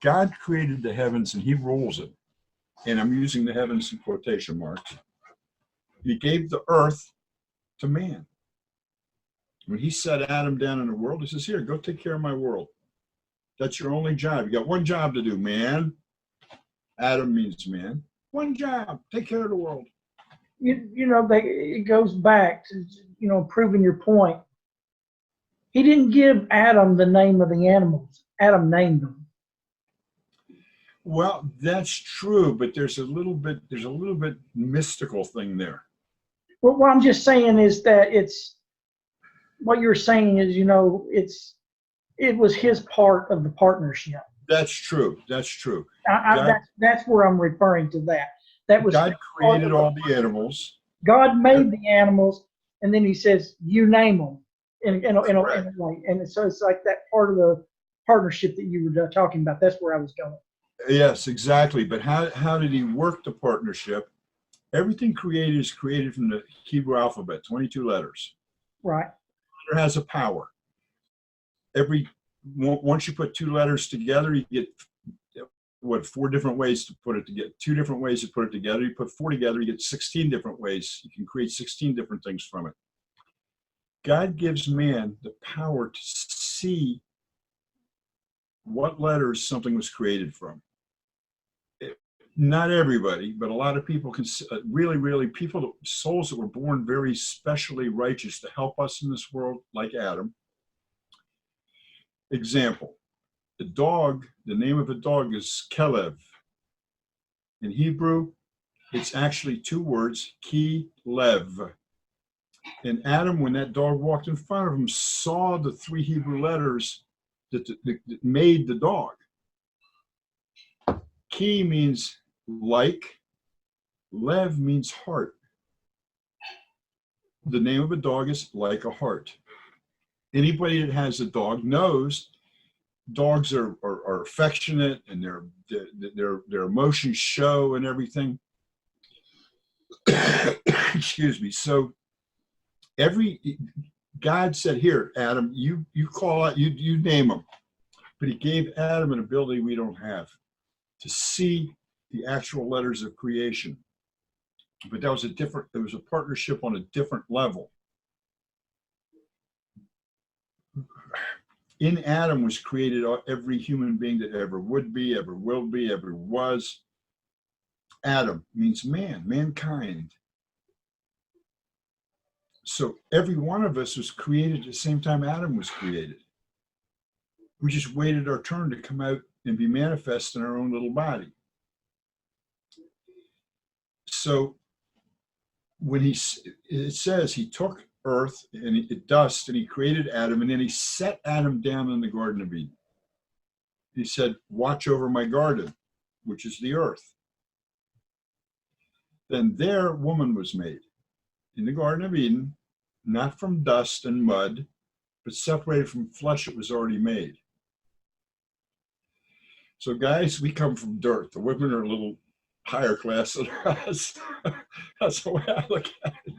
God created the heavens and he rules it. And I'm using the heavens in quotation marks. He gave the earth to man. When he set Adam down in the world, he says, here, go take care of my world. That's your only job. You got one job to do, man. Adam means man. One job, take care of the world. It goes back to, proving your point. He didn't give Adam the name of the animals. Adam named them. Well, that's true, but there's a little bit mystical thing there. Well, what I'm just saying is that what you're saying is, it was his part of the partnership. That's true. That's true. That's where I'm referring to that. That was God created all the animals. God made the animals, and then he says, you name them in a way. And so it's like that part of the partnership that you were talking about. That's where I was going. Yes, exactly. But how did he work the partnership? Everything created is created from the Hebrew alphabet, 22 letters. Right. Letter has a power. Once you put 2 letters together, you get 4 different ways to put it together. 2 different ways to put it together. You put 4 together, you get 16 different ways. You can create 16 different things from it. God gives man the power to see what letters something was created from. Not everybody, but a lot of people can really souls that were born very specially righteous to help us in this world, like Adam. Example, the name of a dog is Kelev. In Hebrew, it's actually 2 words, ki lev. And Adam, when that dog walked in front of him, saw the 3 Hebrew letters that made the dog. Ki means like, lev means heart. The name of a dog is like a heart. Anybody that has a dog knows dogs are affectionate and their emotions show and everything. Excuse me. So God said, here, Adam, you call out, you name them. But he gave Adam an ability we don't have, to see the actual letters of creation. But that was it was a partnership on a different level. In Adam was created every human being that ever would be, ever will be, ever was. Adam means man, mankind. So every one of us was created at the same time Adam was created. We just waited our turn to come out and be manifest in our own little body. So when it says he took earth and dust and he created Adam, and then he set Adam down in the Garden of Eden. He said, watch over my garden, which is the earth. Then there woman was made in the Garden of Eden, not from dust and mud, but separated from flesh that was already made. So guys, we come from dirt. The women are a little higher class than us. That's the way I look at it.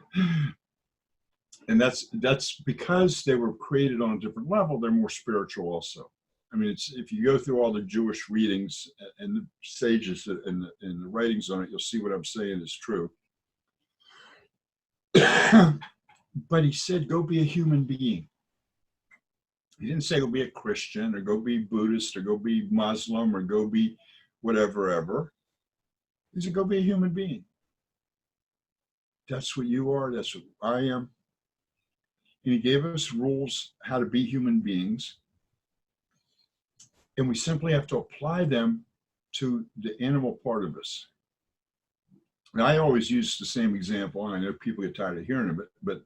And that's because they were created on a different level. They're more spiritual also. I mean, if you go through all the Jewish readings and the sages and the writings on it, you'll see what I'm saying is true. But he said, go be a human being. He didn't say go be a Christian or go be Buddhist or go be Muslim or go be whatever ever. He said, go be a human being. That's what you are. That's what I am. And he gave us rules how to be human beings. And we simply have to apply them to the animal part of us. And I always use the same example, and I know people get tired of hearing it, but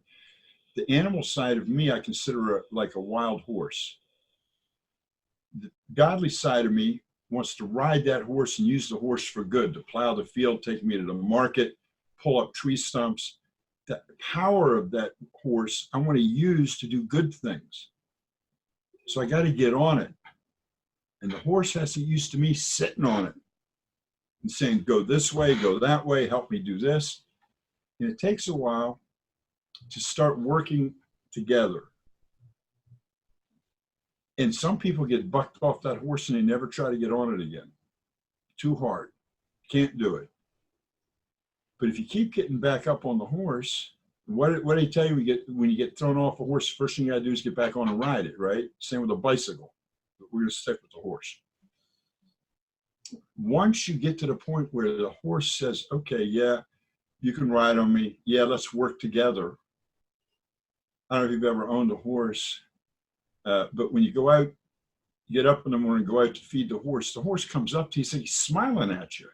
the animal side of me, I consider like a wild horse. The godly side of me wants to ride that horse and use the horse for good, to plow the field, take me to the market, pull up tree stumps. The power of that horse, I want to use to do good things. So I got to get on it. And the horse has to get used to me sitting on it and saying, go this way, go that way, help me do this. And it takes a while to start working together. And some people get bucked off that horse and they never try to get on it again. Too hard. Can't do it. But if you keep getting back up on the horse, what do they tell you when you get thrown off a horse? First thing you gotta do is get back on and ride it, right? Same with a bicycle. But we're gonna stick with the horse. Once you get to the point where the horse says, okay, yeah, you can ride on me. Yeah, let's work together. I don't know if you've ever owned a horse, but when you go out, you get up in the morning, go out to feed the horse comes up to you, he's smiling at you.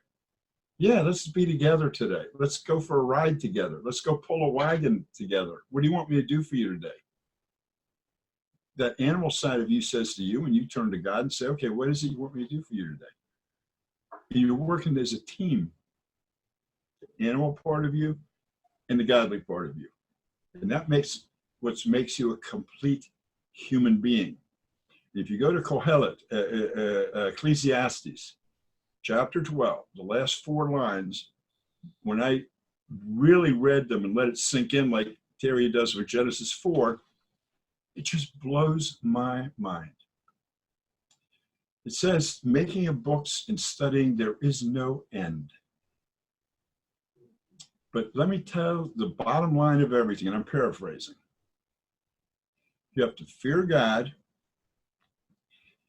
Yeah, let's be together today. Let's go for a ride together. Let's go pull a wagon together. What do you want me to do for you today? That animal side of you says to you, and you turn to God and say, okay, what is it you want me to do for you today? And you're working as a team, the animal part of you and the godly part of you. And that makes you a complete human being. If you go to Kohelet, Ecclesiastes, chapter 12, the last 4 lines, when I really read them and let it sink in like Terry does with Genesis 4, it just blows my mind. It says, making of books and studying, there is no end. But let me tell the bottom line of everything, and I'm paraphrasing. You have to fear God,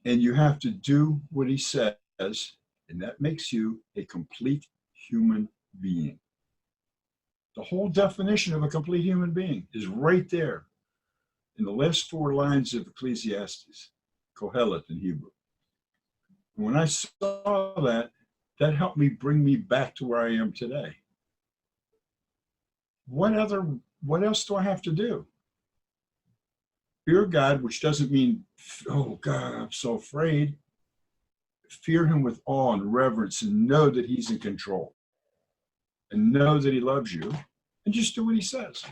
and you have to do what he says, and that makes you a complete human being. The whole definition of a complete human being is right there in the last 4 lines of Ecclesiastes, Kohelet in Hebrew. And when I saw that, that helped me bring me back to where I am today. What else do I have to do? Fear God, which doesn't mean, oh God, I'm so afraid. Fear him with awe and reverence and know that he's in control and know that he loves you and just do what he says.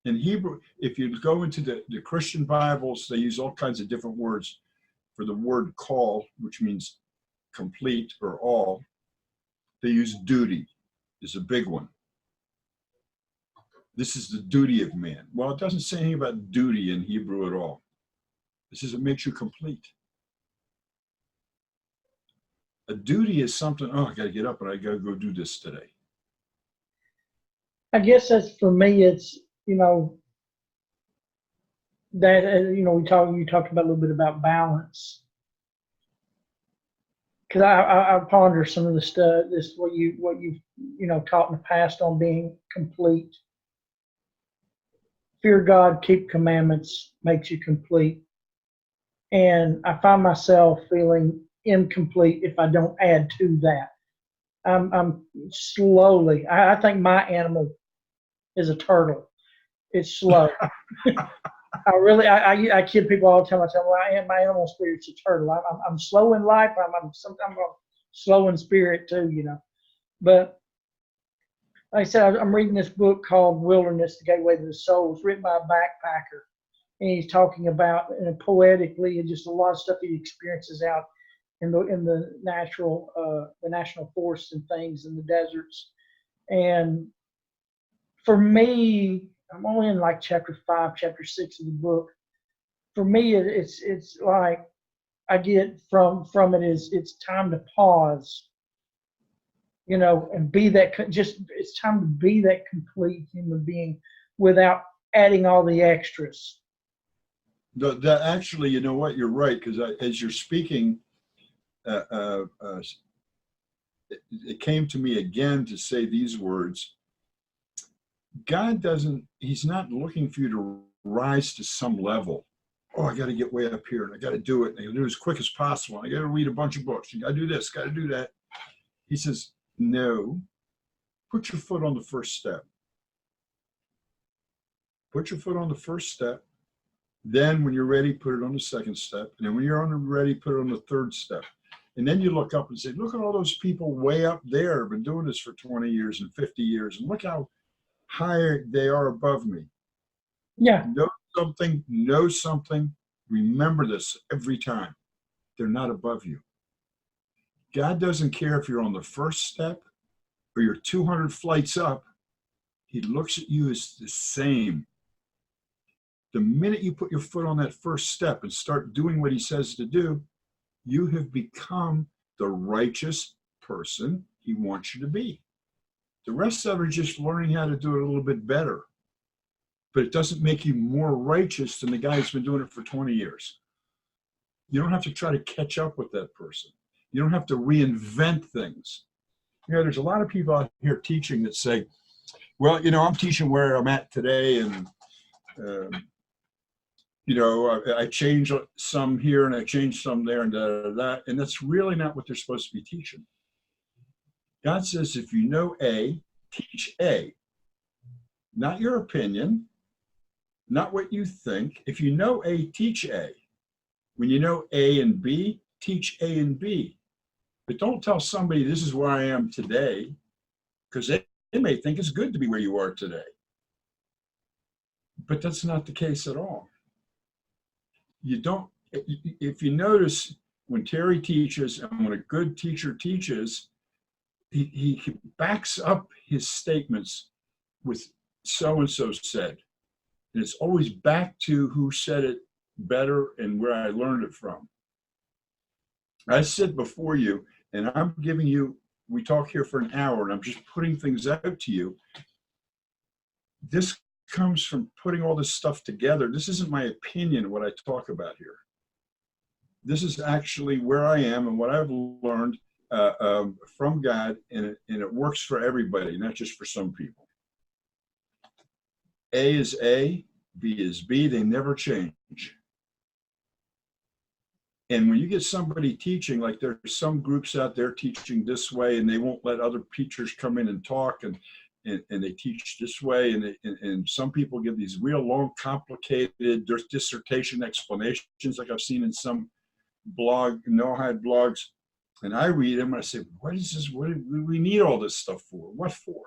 In Hebrew, if you go into the Christian Bibles, they use all kinds of different words for the word call, which means complete or all. They use duty is a big one. This is the duty of man. Well, it doesn't say anything about duty in Hebrew at all. It says it makes you complete. A duty is something, oh, I got to get up and I got to go do this today. I guess that's for me. It's that you talked about a little bit about balance, because I ponder some of the stuff. This what you've taught in the past on being complete. Fear God, keep commandments makes you complete, and I find myself feeling incomplete if I don't add to that. I'm slowly. I think my animal is a turtle. It's slow. I kid people all the time. I tell them, my animal spirit's a turtle. I'm slow in life. Sometimes I'm slow in spirit too, But like I said, I'm reading this book called Wilderness, The Gateway to the Soul. It's written by a backpacker. And he's talking about, and poetically, and just a lot of stuff he experiences out in the national forests and things in the deserts. And for me, I'm only in like chapter 5, chapter 6 of the book. For me, it's like I get from it is it's time to pause, and be that it's time to be that complete human being without adding all the extras. That actually, you know what, you're right, because as you're speaking, it came to me again to say these words. God he's not looking for you to rise to some level. Oh, I got to get way up here and I got to do it. And I got to do it as quick as possible. I got to read a bunch of books. You got to do this, got to do that. He says, no, put your foot on the first step. Put your foot on the first step. Then when you're ready, put it on the second step. And then when you're ready, put it on the third step. And then you look up and say, look at all those people way up there, been doing this for 20 years and 50 years. And look how higher they are above me. Yeah. Know something, remember this every time. they're not above you. God doesn't care if you're on the first step or you're 200 flights up. He looks at you as the same. The minute you put your foot on that first step and start doing what he says to do, you have become the righteous person he wants you to be. The rest of it is just learning how to do it a little bit better. But it doesn't make you more righteous than the guy who's been doing it for 20 years. You don't have to try to catch up with that person. You don't have to reinvent things. You know, there's a lot of people out here teaching that say, well, you know, I'm teaching where I'm at today, and, you know, I changed some here and I changed some there and that. And that's really not what they're supposed to be teaching. God says, if you know A, teach A. Not your opinion, not what you think. If you know A, teach A. When you know A and B, teach A and B. But don't tell somebody this is where I am today, because they may think it's good to be where you are today. But that's not the case at all. You don't, if you notice, when Terry teaches and when a good teacher teaches, he backs up his statements with so-and-so said. And it's always back to who said it better and where I learned it from. I sit before you and I'm giving you, we talk here for an hour and I'm just putting things out to you. This comes from putting all this stuff together. This isn't my opinion, what I talk about here. This is actually where I am and what I've learned from God, and it works for everybody, not just for some people. A is A, B is B, they never change. And when you get somebody teaching, like there's some groups out there teaching this way, and they won't let other teachers come in and talk, and they teach this way, and some people give these real long, complicated dissertation explanations, like I've seen in some no-hide blogs. And I read them and I say, what is this? What do we need all this stuff for? What for?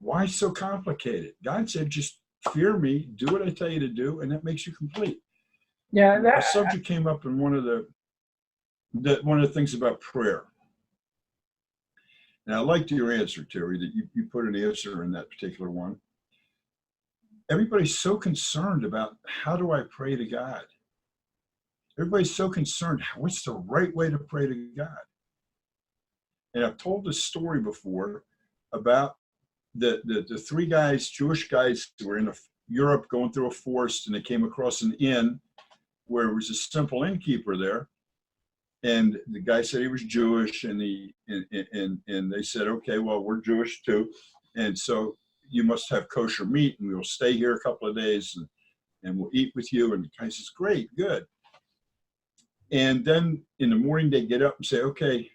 Why so complicated? God said, just fear me, do what I tell you to do, and that makes you complete. Yeah, A subject came up in one of the things about prayer. And I liked your answer, Terry, that you put an answer in that particular one. Everybody's so concerned about, how do I pray to God? Everybody's so concerned, what's the right way to pray to God? And I've told this story before about the three guys, Jewish guys, who were in Europe going through a forest, and they came across an inn where there was a simple innkeeper there. And the guy said he was Jewish, and they said, okay, well, we're Jewish too. And so you must have kosher meat, and we will stay here a couple of days and we'll eat with you. And the guy says, great, good. And then in the morning, they get up and say, okay,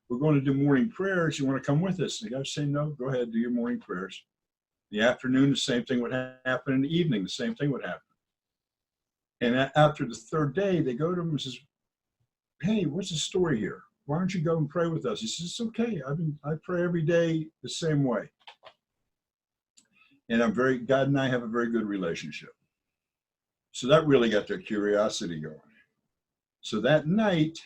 we're going to do morning prayers. You want to come with us? And the guy say, no, go ahead, do your morning prayers. In the afternoon, the same thing would happen. In the evening, the same thing would happen. And after the third day, they go to him and says, hey, what's the story here? Why don't you go and pray with us? He says, it's okay. I pray every day the same way. And God and I have a very good relationship. So that really got their curiosity going. So that night,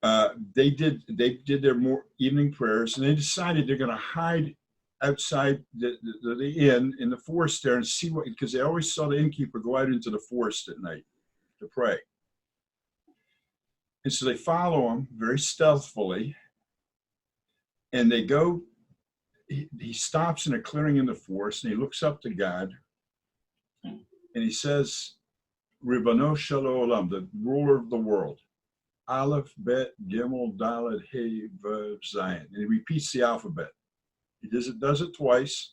they did their evening prayers, and they decided they're going to hide outside the inn in the forest there and see what, because they always saw the innkeeper go out into the forest at night to pray. And so they follow him very stealthily, and they go, he stops in a clearing in the forest, and he looks up to God, and he says, Ribbano Shalom, the ruler of the world. Aleph, Bet, Gimel, Dalet, He, Vav, Zayin. And he repeats the alphabet. He does it twice.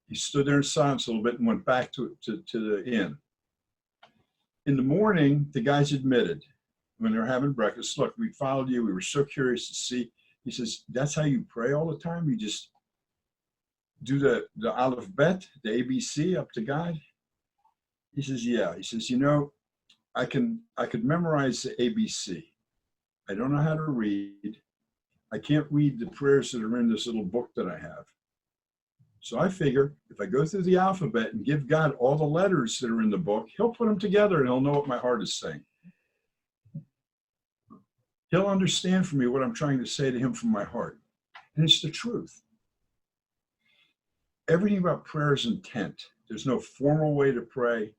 He stood there in silence a little bit and went back to the inn. In the morning, the guys admitted, when they were having breakfast, look, we followed you. We were so curious to see. He says, that's how you pray all the time? You just do the Aleph, Bet, the ABC up to God? He says, yeah. He says, you know, I could memorize the ABC. I don't know how to read. I can't read the prayers that are in this little book that I have. So I figure if I go through the alphabet and give God all the letters that are in the book, he'll put them together and he'll know what my heart is saying. He'll understand from me what I'm trying to say to him from my heart. And it's the truth. Everything about prayer is intent. There's no formal way to pray.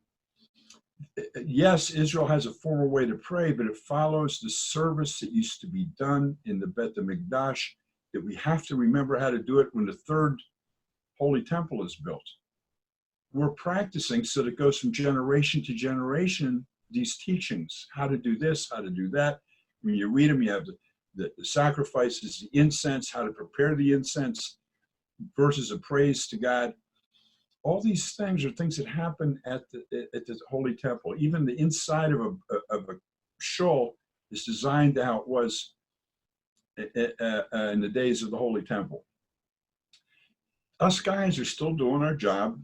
Yes, Israel has a formal way to pray, but it follows the service that used to be done in the Bet HaMikdash, that we have to remember how to do it when the third Holy Temple is built. We're practicing so that it goes from generation to generation, these teachings, how to do this, how to do that. When you read them, you have the sacrifices, the incense, how to prepare the incense, verses of praise to God. All these things are things that happen at the Holy Temple. Even the inside of a shul is designed how it was in the days of the Holy Temple. Us guys are still doing our job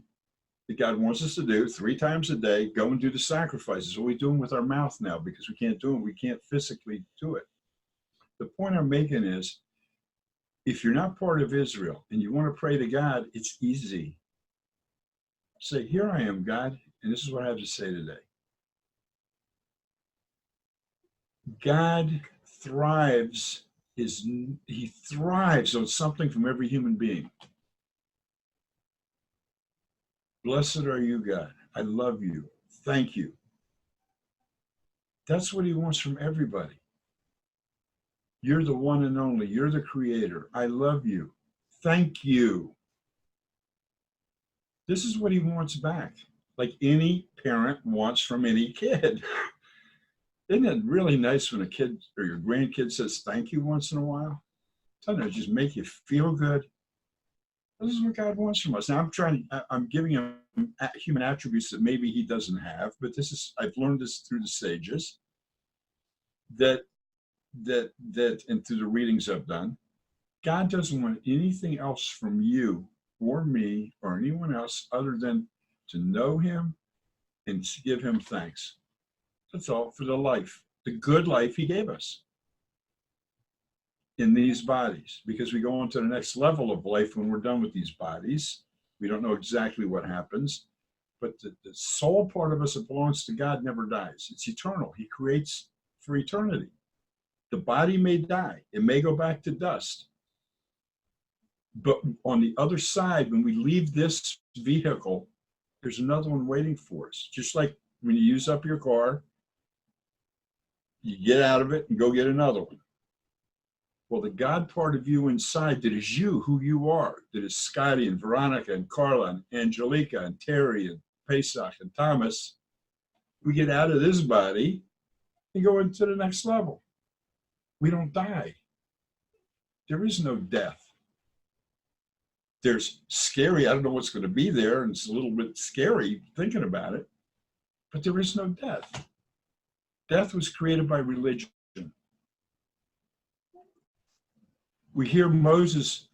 that God wants us to do 3 times a day. Go and do the sacrifices. What are we doing with our mouth now? Because we can't do it. We can't physically do it. The point I'm making is, if you're not part of Israel and you want to pray to God, it's easy. Say, here I am, God, and this is what I have to say today. God thrives, he thrives on something from every human being. Blessed are you, God. I love you. Thank you. That's what he wants from everybody. You're the one and only. You're the creator. I love you. Thank you. This is what he wants back, like any parent wants from any kid. Isn't it really nice when a kid or your grandkid says thank you once in a while? Doesn't it just make you feel good? This is what God wants from us. Now I'm giving him human attributes that maybe he doesn't have, but I've learned this through the sages, that and through the readings I've done. God doesn't want anything else from you or me or anyone else other than to know him and to give him thanks. That's all, for the life, the good life he gave us in these bodies, because we go on to the next level of life when we're done with these bodies. We don't know exactly what happens, but the soul part of us that belongs to God never dies. It's eternal. He creates for eternity. The body may die. It may go back to dust. But on the other side, when we leave this vehicle, there's another one waiting for us. Just like when you use up your car, you get out of it and go get another one. Well, the God part of you inside, that is you, who you are, that is Scotty and Veronica and Carla and Angelica and Terry and Pesach and Thomas, we get out of this body and go into the next level. We don't die. There is no death. There's scary, I don't know what's going to be there, and it's a little bit scary thinking about it, but there is no death. Death was created by religion. We hear Moses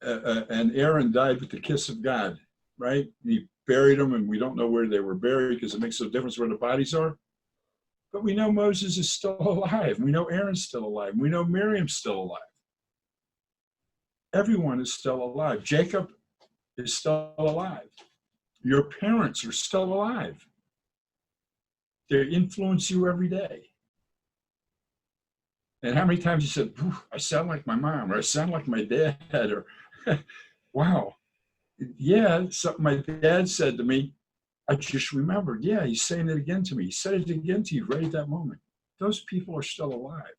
and Aaron died with the kiss of God, right? He buried them, and we don't know where they were buried because it makes no difference where the bodies are. But we know Moses is still alive. We know Aaron's still alive. We know Miriam's still alive. Everyone is still alive. Jacob is still alive. Your parents are still alive. They influence you every day. And how many times you said, I sound like my mom, or I sound like my dad, or wow. Yeah, something my dad said to me, I just remembered. Yeah, he's saying it again to me. He said it again to you right at that moment. Those people are still alive.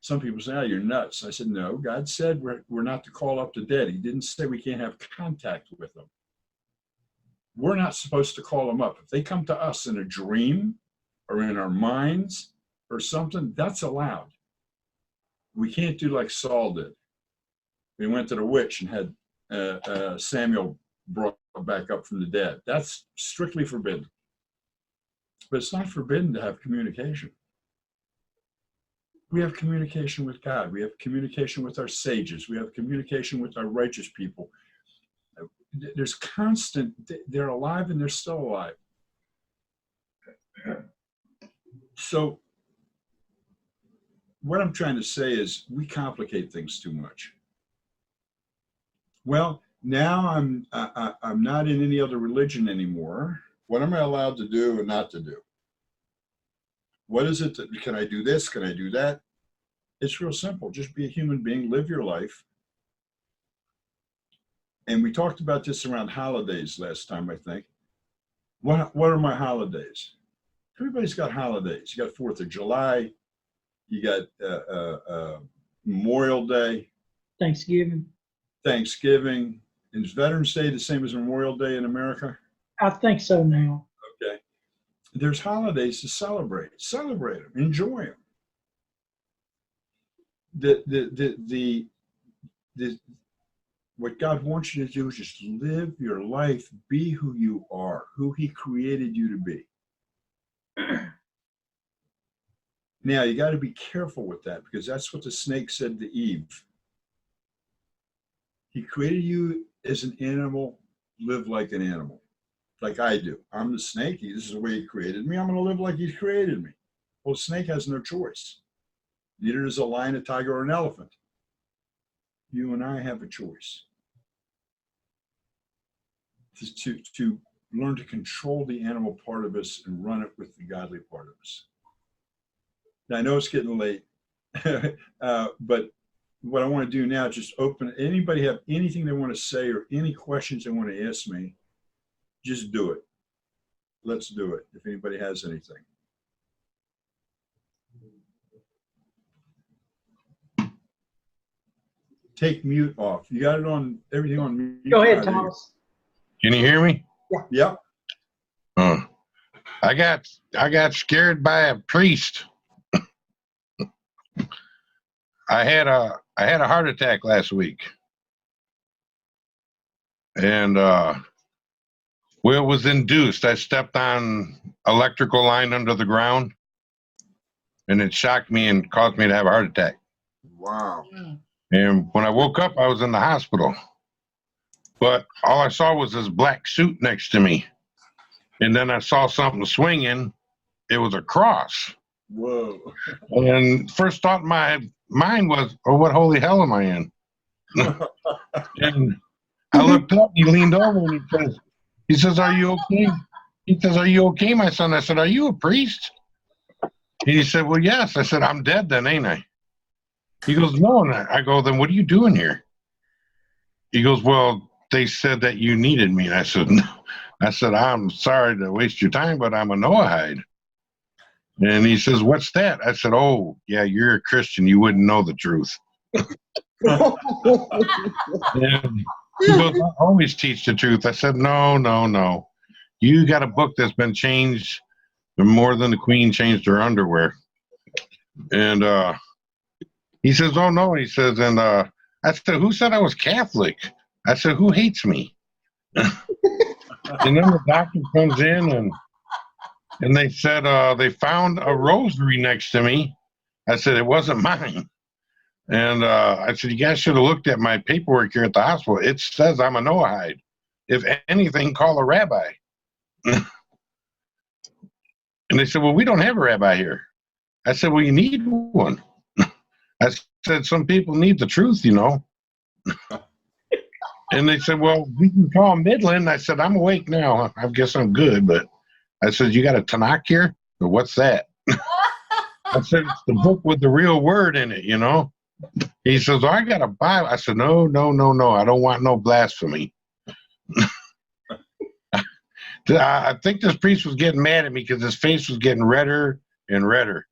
Some people say, oh, you're nuts. I said, no, God said we're not to call up the dead. He didn't say we can't have contact with them. We're not supposed to call them up. If they come to us in a dream or in our minds or something, that's allowed. We can't do like Saul did. We went to the witch and had Samuel brought back up from the dead. That's strictly forbidden. But it's not forbidden to have communication. We have communication with God. We have communication with our sages. We have communication with our righteous people. There's constant, they're alive and they're still alive. So what I'm trying to say is we complicate things too much. Well, now I'm not in any other religion anymore. What am I allowed to do and not to do? What is it that, can I do this? Can I do that? It's real simple. Just be a human being, live your life. And we talked about this around holidays last time, I think. What are my holidays? Everybody's got holidays. You got 4th of July. You got Memorial Day. Thanksgiving. Thanksgiving. Is Veterans Day the same as Memorial Day in America? I think so now. Okay. There's holidays to celebrate. Celebrate them. Enjoy them. What God wants you to do is just live your life, be who you are, who He created you to be. Now, you got to be careful with that, because that's what the snake said to Eve. He created you as an animal, live like an animal, like I do. I'm the snake. This is the way He created me. I'm going to live like He created me. Well, the snake has no choice. Neither does a lion, a tiger, or an elephant. You and I have a choice to learn to control the animal part of us and run it with the godly part of us. Now, I know it's getting late, but what I want to do now is just open. Anybody have anything they want to say or any questions they want to ask me, just do it. Let's do it, if anybody has anything. Take mute off. You got it on, everything on mute. Go ahead, Thomas. Can you hear me? Yep. I got scared by a priest. I had a heart attack last week, and well, it was induced. I stepped on electrical line under the ground, and it shocked me and caused me to have a heart attack. Wow. And when I woke up, I was in the hospital. But all I saw was this black suit next to me. And then I saw something swinging. It was a cross. Whoa. And first thought in my mind was, oh, what holy hell am I in? And I looked up, he leaned over and he says, are you okay? He says, are you okay, my son? I said, are you a priest? He said, well, yes. I said, I'm dead then, ain't I? He goes, no. And I go, then what are you doing here? He goes, well, they said that you needed me. And I said, no. I said, I'm sorry to waste your time, but I'm a Noahide. And he says, what's that? I said, oh, yeah, you're a Christian. You wouldn't know the truth. And he goes, I always teach the truth. I said, no. You got a book that's been changed more than the Queen changed her underwear. And he says, oh, no. He says, and I said, who said I was Catholic? I said, who hates me? And then the doctor comes in and they said they found a rosary next to me. I said, it wasn't mine. And I said, you guys should have looked at my paperwork here at the hospital. It says I'm a Noahide. If anything, call a rabbi. And they said, well, we don't have a rabbi here. I said, well, you need one. I said, some people need the truth, you know. And they said, well, we can call Midland. I said, I'm awake now. I guess I'm good. But I said, you got a Tanakh here? Or what's that? I said, it's the book with the real word in it, you know. He says, oh, I got a Bible. I said, no. I don't want no blasphemy. I think this priest was getting mad at me because his face was getting redder and redder.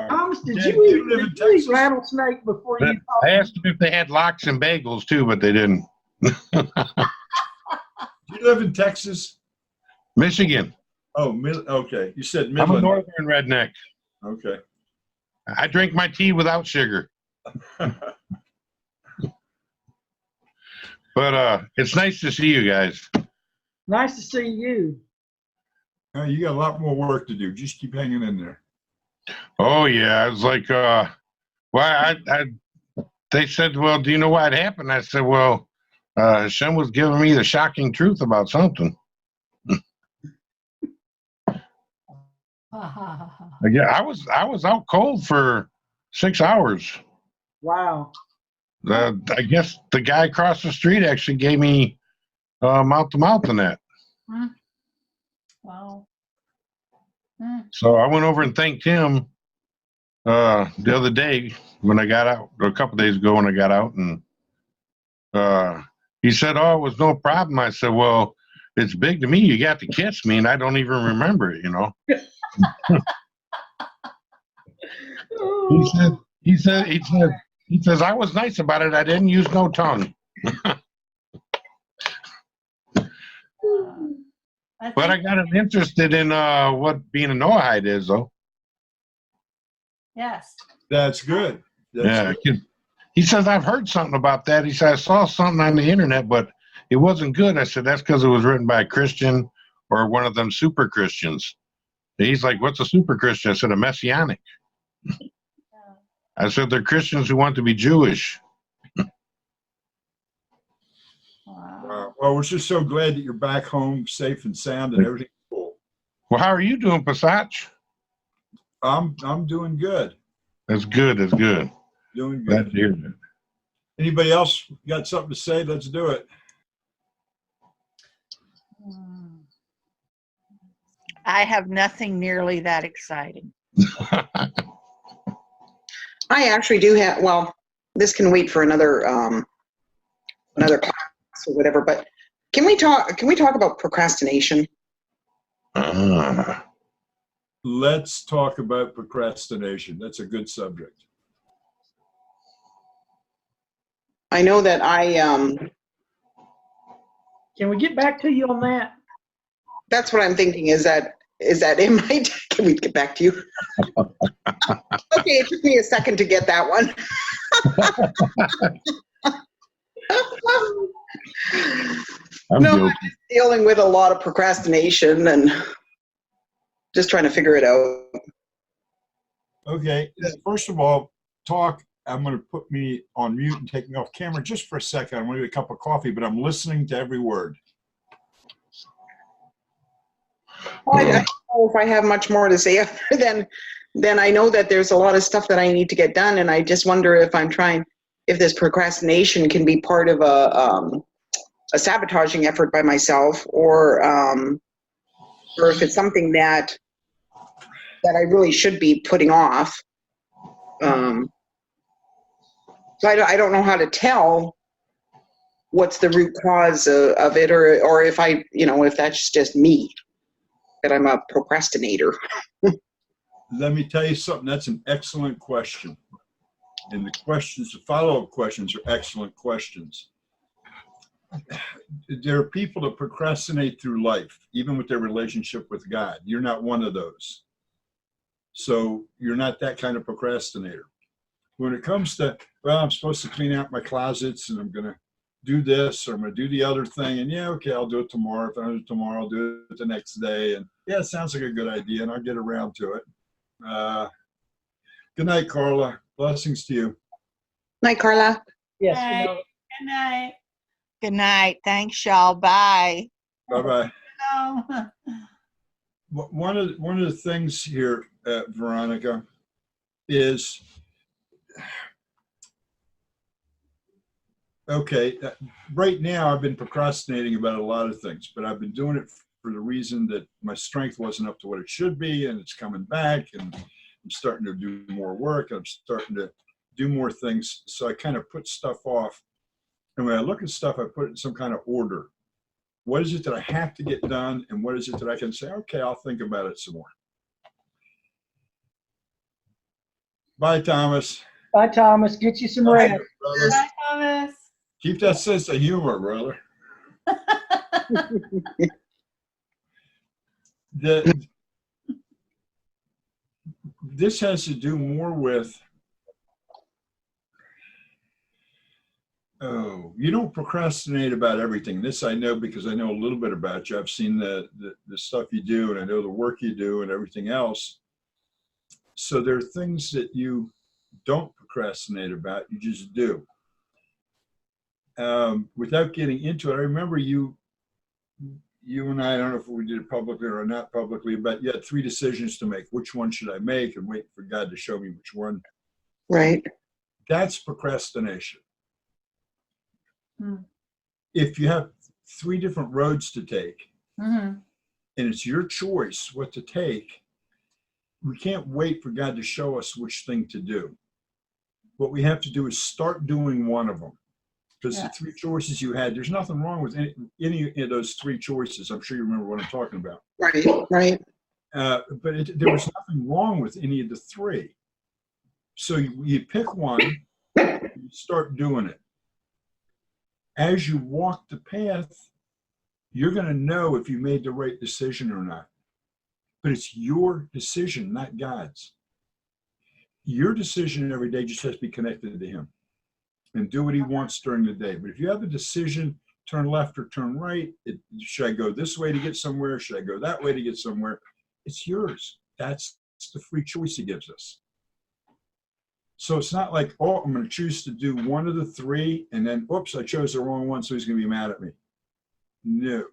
Thomas, did you eat rattlesnake before you? I asked them if they had lox and bagels too, but they didn't. Do you live in Texas? Michigan. Oh, okay. You said Midland. I'm a northern redneck. Okay. I drink my tea without sugar. But it's nice to see you guys. Nice to see you. You got a lot more work to do. Just keep hanging in there. Oh yeah, I was like, they said, well, do you know what happened? I said, well, Hashem was giving me the shocking truth about something. Yeah, I was out cold for 6 hours. Wow. I guess the guy across the street actually gave me mouth to mouth in that. Wow. So I went over and thanked him the other day when I got out, or a couple days ago when I got out, and he said, "Oh, it was no problem." I said, "Well, it's big to me. You got to kiss me, and I don't even remember it, you know." He says, "I was nice about it. I didn't use no tongue." But I got him interested in what being a Noahide is, though. Yes. That's good. That's Yeah, good. he says, "I've heard something about that." He said, "I saw something on the internet, but it wasn't good." I said, "That's because it was written by a Christian or one of them super Christians." And he's like, "What's a super Christian?" I said, "A messianic." I said, "They're Christians who want to be Jewish." Wow. Well, we're just so glad that you're back home safe and sound and everything's cool. Well, how are you doing, Pesach? I'm doing good. That's good. That's good. Doing Glad good. to hear that. Anybody else got something to say? Let's do it. I have nothing nearly that exciting. I actually do have, well, this can wait for another class or whatever, but can we talk about procrastination? Let's talk about procrastination. That's a good subject. I know that Can we get back to you on that? that's what I'm thinking is that it might, can we get back to you? Okay, it took me a second to get that one. I'm No, guilty. I'm just dealing with a lot of procrastination and just trying to figure it out. Okay. First of all, I'm going to put me on mute and take me off camera just for a second. I'm going to get a cup of coffee, but I'm listening to every word. Well, I don't know if I have much more to say other than I know that there's a lot of stuff that I need to get done, and I just wonder if this procrastination can be part of a sabotaging effort by myself, or if it's something that I really should be putting off. So I don't know how to tell what's the root cause of it, or if if that's just me, that I'm a procrastinator. Let me tell you something. That's an excellent question. And the follow-up questions are excellent questions. There are people that procrastinate through life, even with their relationship with God. You're not one of those. So you're not that kind of procrastinator. When it comes to, well, I'm supposed to clean out my closets and I'm going to do this or I'm going to do the other thing. And yeah, okay, I'll do it tomorrow. If I don't do it tomorrow, I'll do it the next day. And yeah, it sounds like a good idea and I'll get around to it. Good night, Carla. Blessings to you. Night, Carla. Yes. Night. No. Good night. Good night. Thanks, y'all. Bye. Bye-bye. No. One of the things here, Veronica, is, okay, right now I've been procrastinating about a lot of things, but I've been doing it for the reason that my strength wasn't up to what it should be, and it's coming back, and I'm starting to do more work, I'm starting to do more things, so I kind of put stuff off. And when I look at stuff, I put it in some kind of order. What is it that I have to get done, and what is it that I can say, okay, I'll think about it some more. Bye, Thomas. Bye, Thomas. Get you some rest. Brother. Bye, Thomas. Keep that sense of humor, brother. This has to do more with, you don't procrastinate about everything. This I know because I know a little bit about you. I've seen the stuff you do, and I know the work you do and everything else. So there are things that you don't procrastinate about, you just do. Without getting into it, I remember you and I don't know if we did it publicly or not publicly, but you had 3 decisions to make. Which one should I make? And wait for God to show me which one. Right. That's procrastination. Hmm. If you have 3 different roads to take, Mm-hmm. and it's your choice what to take, we can't wait for God to show us which thing to do. What we have to do is start doing one of them. Because the three choices you had, there's nothing wrong with any of those three choices. I'm sure you remember what I'm talking about. Right, right. But there was nothing wrong with any of the three. So you pick one, you start doing it. As you walk the path, you're going to know if you made the right decision or not. But it's your decision, not God's. Your decision every day just has to be connected to Him and do what He wants during the day. But if you have a decision, turn left or turn right, should I go this way to get somewhere? Should I go that way to get somewhere? It's yours. That's the free choice He gives us. So it's not like, oh, I'm going to choose to do one of the three, and then, oops, I chose the wrong one, so He's going to be mad at me. No.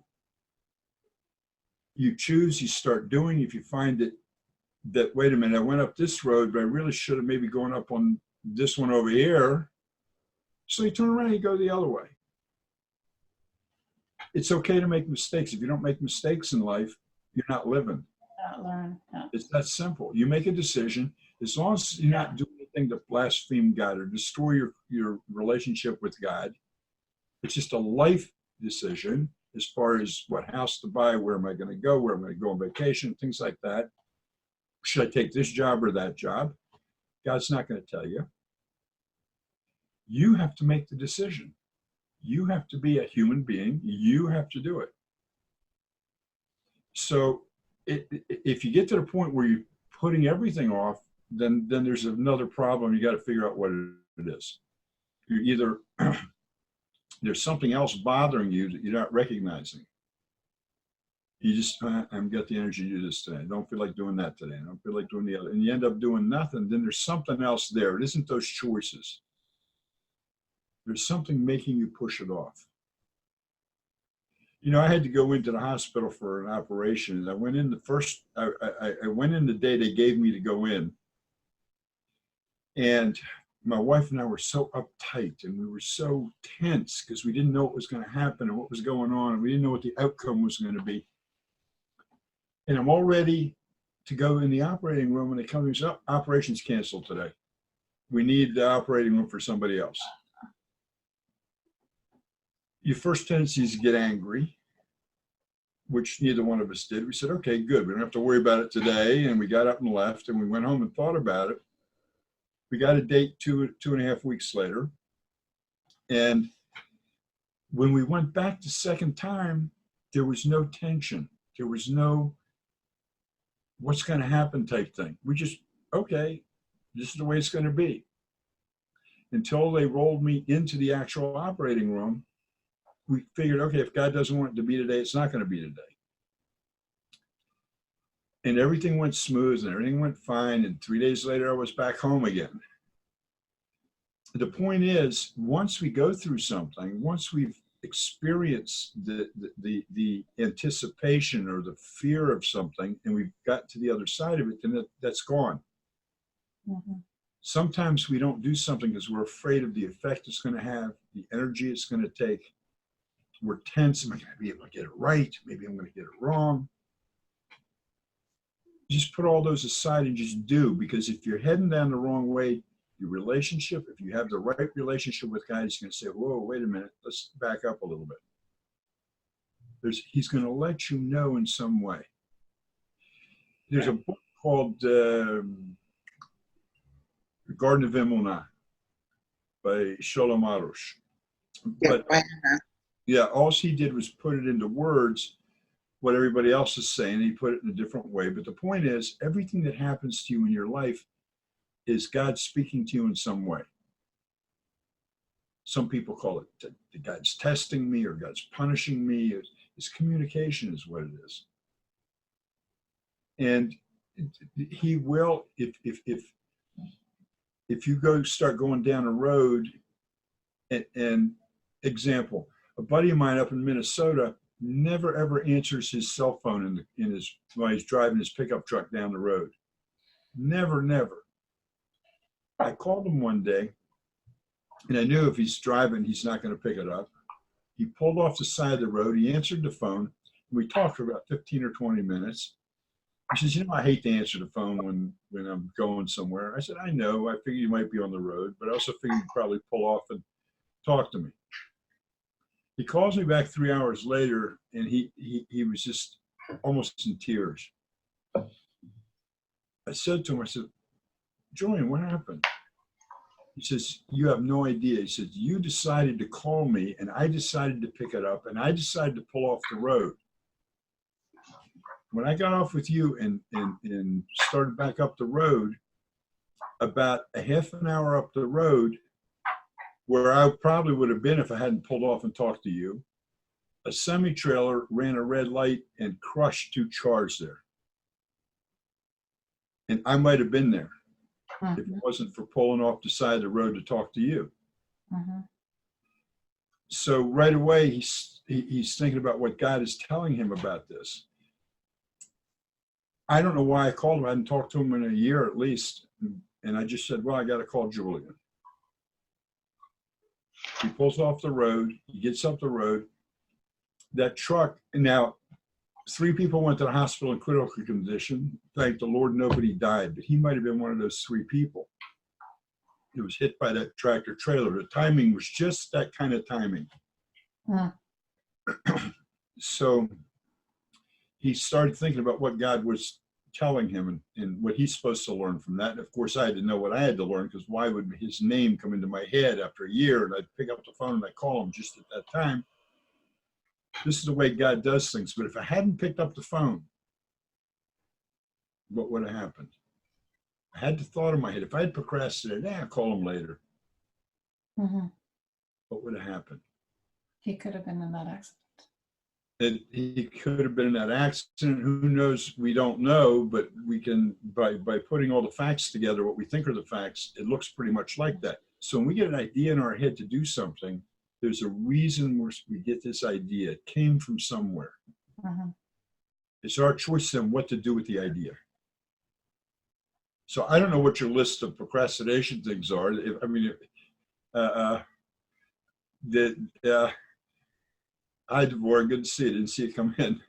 You choose, you start doing. If you find that, wait a minute, I went up this road, but I really should have maybe gone up on this one over here. So you turn around and you go the other way. It's okay to make mistakes. If you don't make mistakes in life, you're not living. Not learn. Yeah. It's that simple. You make a decision. As long as you're not doing anything to blaspheme God or destroy your relationship with God, it's just a life decision as far as what house to buy, where am I going to go, where am I going to go on vacation, things like that. Should I take this job or that job? God's not going to tell you. You have to make the decision. You have to be a human being. You have to do it. So if you get to the point where you're putting everything off, then there's another problem. You got to figure out what it is. You're either there's something else bothering you that you're not recognizing. You just, I've got the energy to do this today. I don't feel like doing that today. I don't feel like doing the other. And you end up doing nothing. Then there's something else there. It isn't those choices. There's something making you push it off. You know, I had to go into the hospital for an operation. And I went in I went in the day they gave me to go in. And my wife and I were so uptight and we were so tense because we didn't know what was going to happen and what was going on. And we didn't know what the outcome was going to be. And I'm all ready to go in the operating room, and they come and say, oh, operation's canceled today. We need the operating room for somebody else. Your first tendency is to get angry, which neither one of us did. We said, okay, good. We don't have to worry about it today. And we got up and left, and we went home and thought about it. We got a date 2.5 weeks later. And when we went back the second time, there was no tension. There was no what's going to happen type thing. We just, okay, this is the way it's going to be. Until they rolled me into the actual operating room, we figured, okay, if God doesn't want it to be today, it's not going to be today. And everything went smooth and everything went fine. And 3 days later, I was back home again. The point is, once we go through something, once we've experienced the anticipation or the fear of something, and we've got to the other side of it, then that's gone. Mm-hmm. Sometimes we don't do something because we're afraid of the effect it's going to have, the energy it's going to take. We're tense. Am I going to be able to get it right? Maybe I'm going to get it wrong. Just put all those aside and just do, because if you're heading down the wrong way, your relationship, if you have the right relationship with God, He's going to say, whoa, wait a minute, let's back up a little bit. He's going to let you know in some way. There's a book called The Garden of Emunah by Sholem Arush. But yeah, all he did was put it into words, what everybody else is saying. He put it in a different way. But the point is, everything that happens to you in your life is God speaking to you in some way. Some people call it God's testing me or God's punishing me. It's communication is what it is. And He will, if you start going down a road, and example, a buddy of mine up in Minnesota never ever answers his cell phone while he's driving his pickup truck down the road. Never. I called him one day, and I knew if he's driving, he's not going to pick it up. He pulled off the side of the road. He answered the phone. We talked for about 15 or 20 minutes. He says, I hate to answer the phone when I'm going somewhere. I said, I know. I figured you might be on the road, but I also figured you'd probably pull off and talk to me. He calls me back 3 hours later, and he was just almost in tears. I said to him, I said, Julian, what happened? He says, you have no idea. He said, you decided to call me, and I decided to pick it up, and I decided to pull off the road. When I got off with you and started back up the road, about a half an hour up the road, where I probably would have been if I hadn't pulled off and talked to you, a semi-trailer ran a red light and crushed 2 cars there. And I might have been there if it wasn't for pulling off the side of the road to talk to you. So right away, he's thinking about what God is telling him about this. I don't know why I called him. I hadn't talked to him in a year at least. And I just said, well, I got to call Julian. He pulls off the road. He gets up the road. That truck, now 3 people went to the hospital in critical condition. Thank the Lord, nobody died, but he might have been one of those 3 people. He was hit by that tractor trailer. The timing was just that kind of timing. So he started thinking about what God was telling him and what he's supposed to learn from that. And of course, I had to know what I had to learn, because why would his name come into my head after a year? And I'd pick up the phone and I'd call him just at that time. This is the way God does things. But if I hadn't picked up the phone, what would have happened? I had the thought in my head, if I had procrastinated, I'll call him later. What would have happened? He could have been in that accident. He could have been in that accident. Who knows? We don't know, but we can, by putting all the facts together, what we think are the facts, it looks pretty much like that. So when we get an idea in our head to do something, there's a reason we get this idea. It came from somewhere. It's our choice then what to do with the idea. So I don't know what your list of procrastination things are. Hi, Devorah. Good to see you. Didn't see you come in.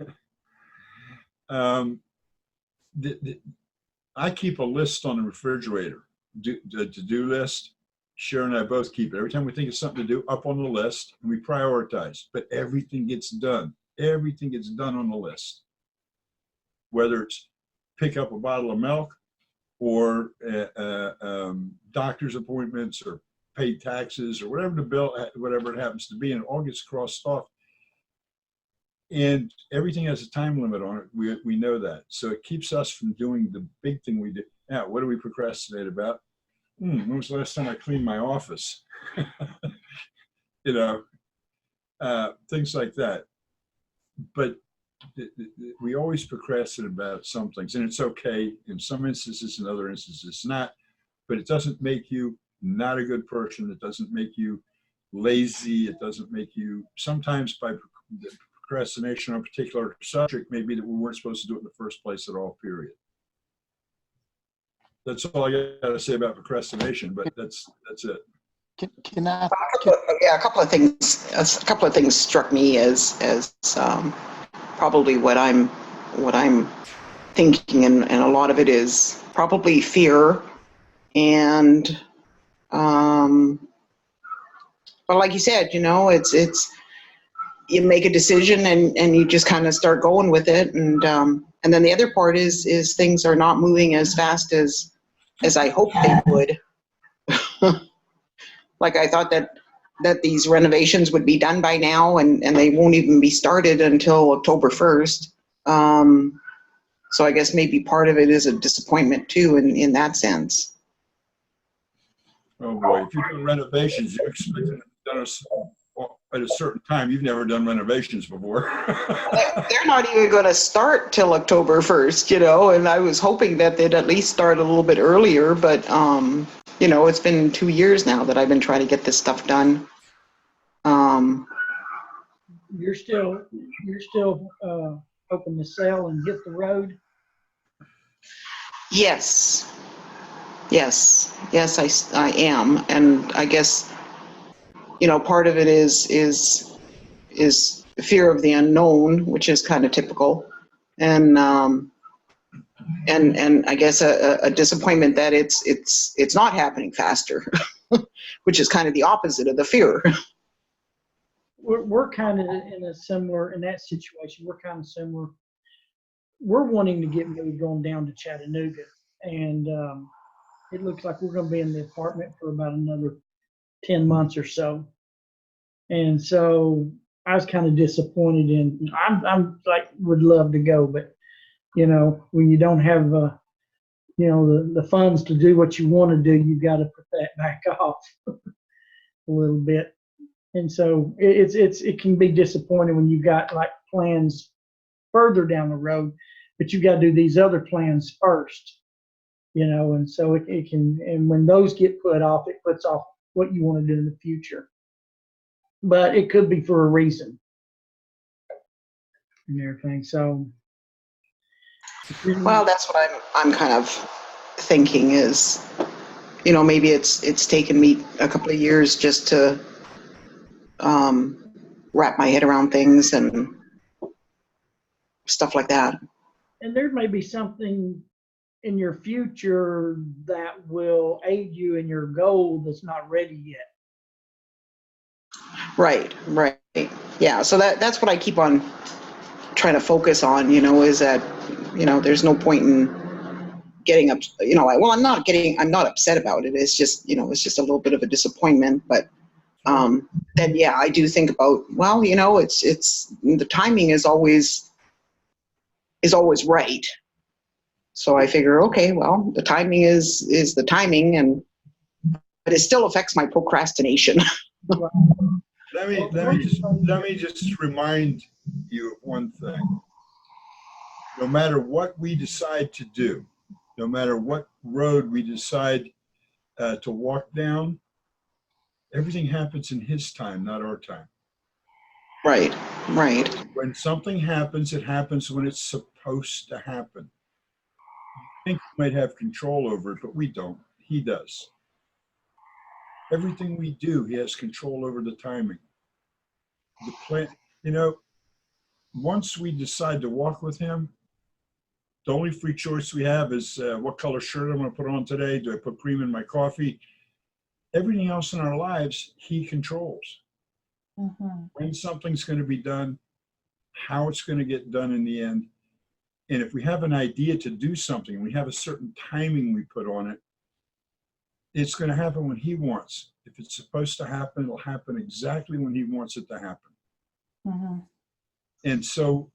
I keep a list on the refrigerator, the to-do list. Sharon and I both keep it. Every time we think of something to do, up on the list, and we prioritize. But everything gets done. Everything gets done on the list. Whether it's pick up a bottle of milk, or doctor's appointments, or paid taxes, or whatever the bill, whatever it happens to be, and it all gets crossed off. And everything has a time limit on it. We know that. So it keeps us from doing the big thing we do. Now, what do we procrastinate about? When was the last time I cleaned my office? Things like that. But we always procrastinate about some things. And it's okay. In some instances, in other instances, it's not. But it doesn't make you not a good person. It doesn't make you lazy. It doesn't make you, sometimes by procrastination on a particular subject, maybe that we weren't supposed to do it in the first place at all, period. That's all I got to say about procrastination, but that's it. Can I? Yeah, a couple of things struck me as probably what I'm thinking, and a lot of it is probably fear, and but like you said, it's you make a decision and you just kind of start going with it, and then the other part is things are not moving as fast as I hoped they would. Like I thought that these renovations would be done by now, and they won't even be started until October 1st. So I guess maybe part of it is a disappointment too in that sense. Oh boy, if you're doing renovations, you expect it to be done at a certain time. You've never done renovations before. They're not even going to start till October 1st, and I was hoping that they'd at least start a little bit earlier, but it's been 2 years now that I've been trying to get this stuff done. You're still hoping to sell and hit the road? Yes, I am, and I guess part of it is fear of the unknown, which is kind of typical, and and I guess a disappointment that it's not happening faster, which is kind of the opposite of the fear. We're kind of in that situation. We're kind of similar. We're wanting to get moved going down to Chattanooga, and it looks like we're going to be in the apartment for about another 10 months or so. And so I was kind of disappointed in. I'm like would love to go, but when you don't have the funds to do what you want to do, you got to put that back off a little bit. And so it can be disappointing when you got like plans further down the road, but you got to do these other plans first, and so it can, and when those get put off, it puts off what you want to do in the future. But it could be for a reason and everything. So, Well, that's what I'm kind of thinking is, maybe it's taken me a couple of years just to wrap my head around things and stuff like that. And there may be something in your future that will aid you in your goal that's not ready yet. Right. Yeah, so that's what I keep on trying to focus on, is that, there's no point in getting up, I'm not upset about it. It's just, it's just a little bit of a disappointment, but then yeah, I do think about, well, it's the timing is always right. So I figure, okay, well, the timing is the timing, but it still affects my procrastination. Let me just remind you of one thing. No matter what we decide to do, no matter what road we decide to walk down, everything happens in His time, not our time. Right. When something happens, it happens when it's supposed to happen. You think we might have control over it, but we don't. He does. Everything we do, He has control over the timing. The plan, once we decide to walk with Him, the only free choice we have is what color shirt I'm going to put on today. Do I put cream in my coffee? Everything else in our lives, He controls. Mm-hmm. When something's going to be done, how it's going to get done in the end. And if we have an idea to do something, we have a certain timing we put on it, it's going to happen when He wants. If it's supposed to happen, it'll happen exactly when He wants it to happen. Mm-hmm. And so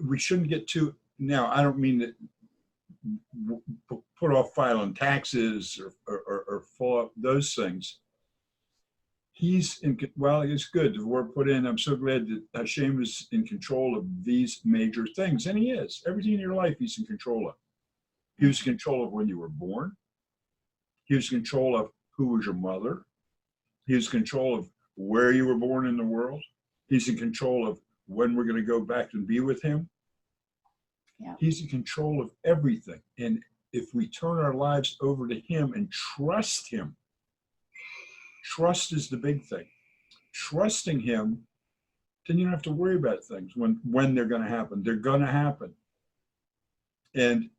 we shouldn't get too, now I don't mean that put off filing taxes or follow up those things. He's it's good. The word put in, I'm so glad that Hashem is in control of these major things. And He is. Everything in your life He's in control of. He was in control of when you were born. He was in control of who was your mother. He was in control of where you were born in the world. He's in control of when we're going to go back and be with Him. Yeah. He's in control of everything. And if we turn our lives over to Him and trust Him, trust is the big thing. Trusting Him, then you don't have to worry about things when they're going to happen. They're going to happen. And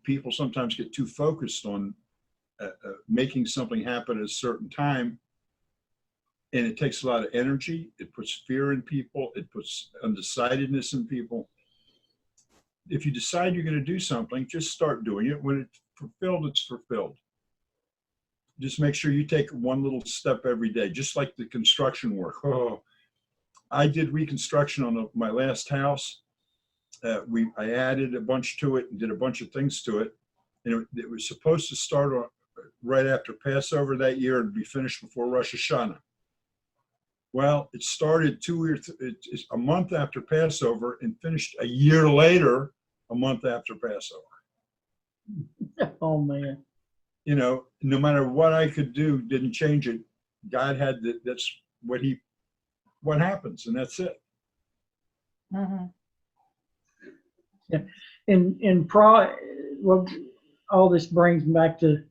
people sometimes get too focused on making something happen at a certain time, and it takes a lot of energy. It puts fear in people. It puts undecidedness in people. If you decide you're going to do something, just start doing it. When it's fulfilled, it's fulfilled. Just make sure you take one little step every day, just like the construction work. Oh, I did reconstruction on my last house. I added a bunch to it and did a bunch of things to it. And it was supposed to start right after Passover that year and be finished before Rosh Hashanah. Well, it started a month after Passover and finished a year later, a month after Passover. Oh, man. No matter what I could do, didn't change it. God had that's what happens, and that's it. Mm-hmm. Yeah. Well, all this brings me back to,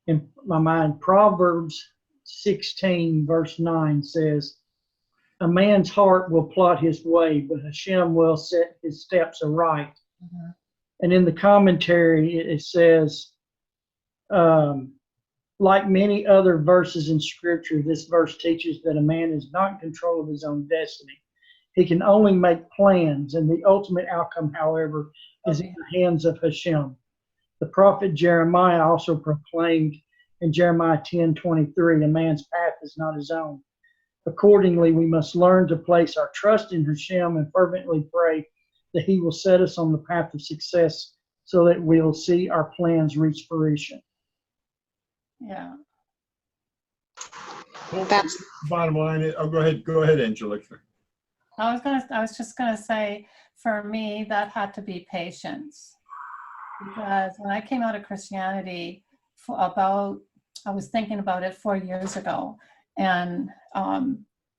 in my mind, Proverbs 16, verse 9 says, "A man's heart will plot his way, but Hashem will set his steps aright." Mm-hmm. And in the commentary, it says, like many other verses in Scripture, this verse teaches that a man is not in control of his own destiny. He can only make plans, and the ultimate outcome, however, is in the hands of Hashem. The prophet Jeremiah also proclaimed in Jeremiah 10:23, a man's path is not his own. Accordingly, we must learn to place our trust in Hashem and fervently pray that he will set us on the path of success so that we'll see our plans reach fruition. Yeah. Well, That's bottom line is, oh, go ahead, Angela. I was just gonna say, for me, that had to be patience. Because when I came out of Christianity, I was thinking about it 4 years ago. And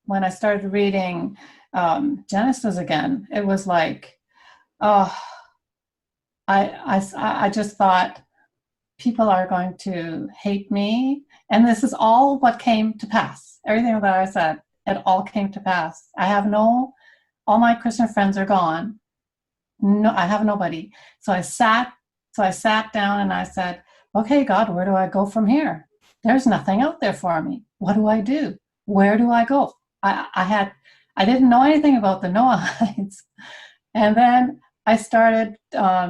when I started reading Genesis again, it was like, oh, I just thought people are going to hate me. And this is all what came to pass. Everything that I said, it all came to pass. All my Christian friends are gone. No, I have nobody. So I sat down and I said, okay, God, where do I go from here? There's nothing out there for me. What do I do? Where do I go? I didn't know anything about the Noahites. And then I started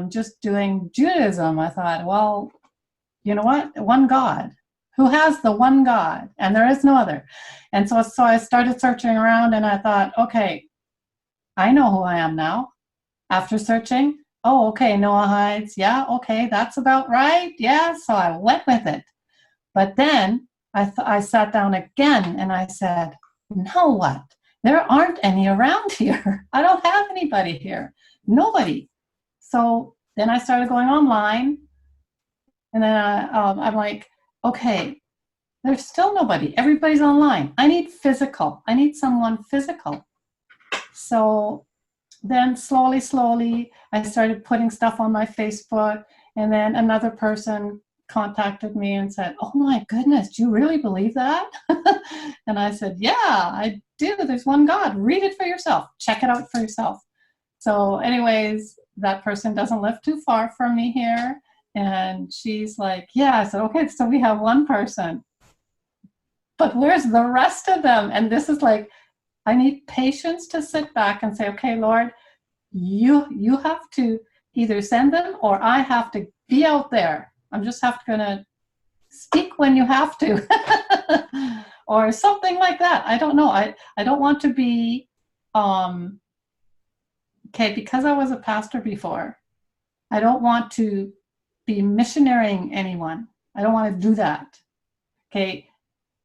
just doing Judaism. I thought, well, you know what? One God. Who has the one God? And there is no other. And so I started searching around and I thought, okay, I know who I am now. After searching, oh, okay, Noahites. Yeah, okay, that's about right. Yeah, so I went with it. But then I sat down again and I said, now what? There aren't any around here. I don't have anybody here. Nobody. So then I started going online. And then I'm like, okay, there's still nobody. Everybody's online. I need physical. I need someone physical. So then slowly, I started putting stuff on my Facebook. And then another person contacted me and said, oh my goodness, do you really believe that? And I said, yeah, I do. There's one God. Read it for yourself. Check it out for yourself. So anyways, that person doesn't live too far from me here. And she's like, yeah. I said, okay, so we have one person. But where's the rest of them? And this is like, I need patience to sit back and say, okay, Lord, you have to either send them or I have to be out there. I'm just gonna speak when you have to or something like that. I don't know. I don't want to be, because I was a pastor before, I don't want to be missionarying anyone. I don't want to do that. Okay.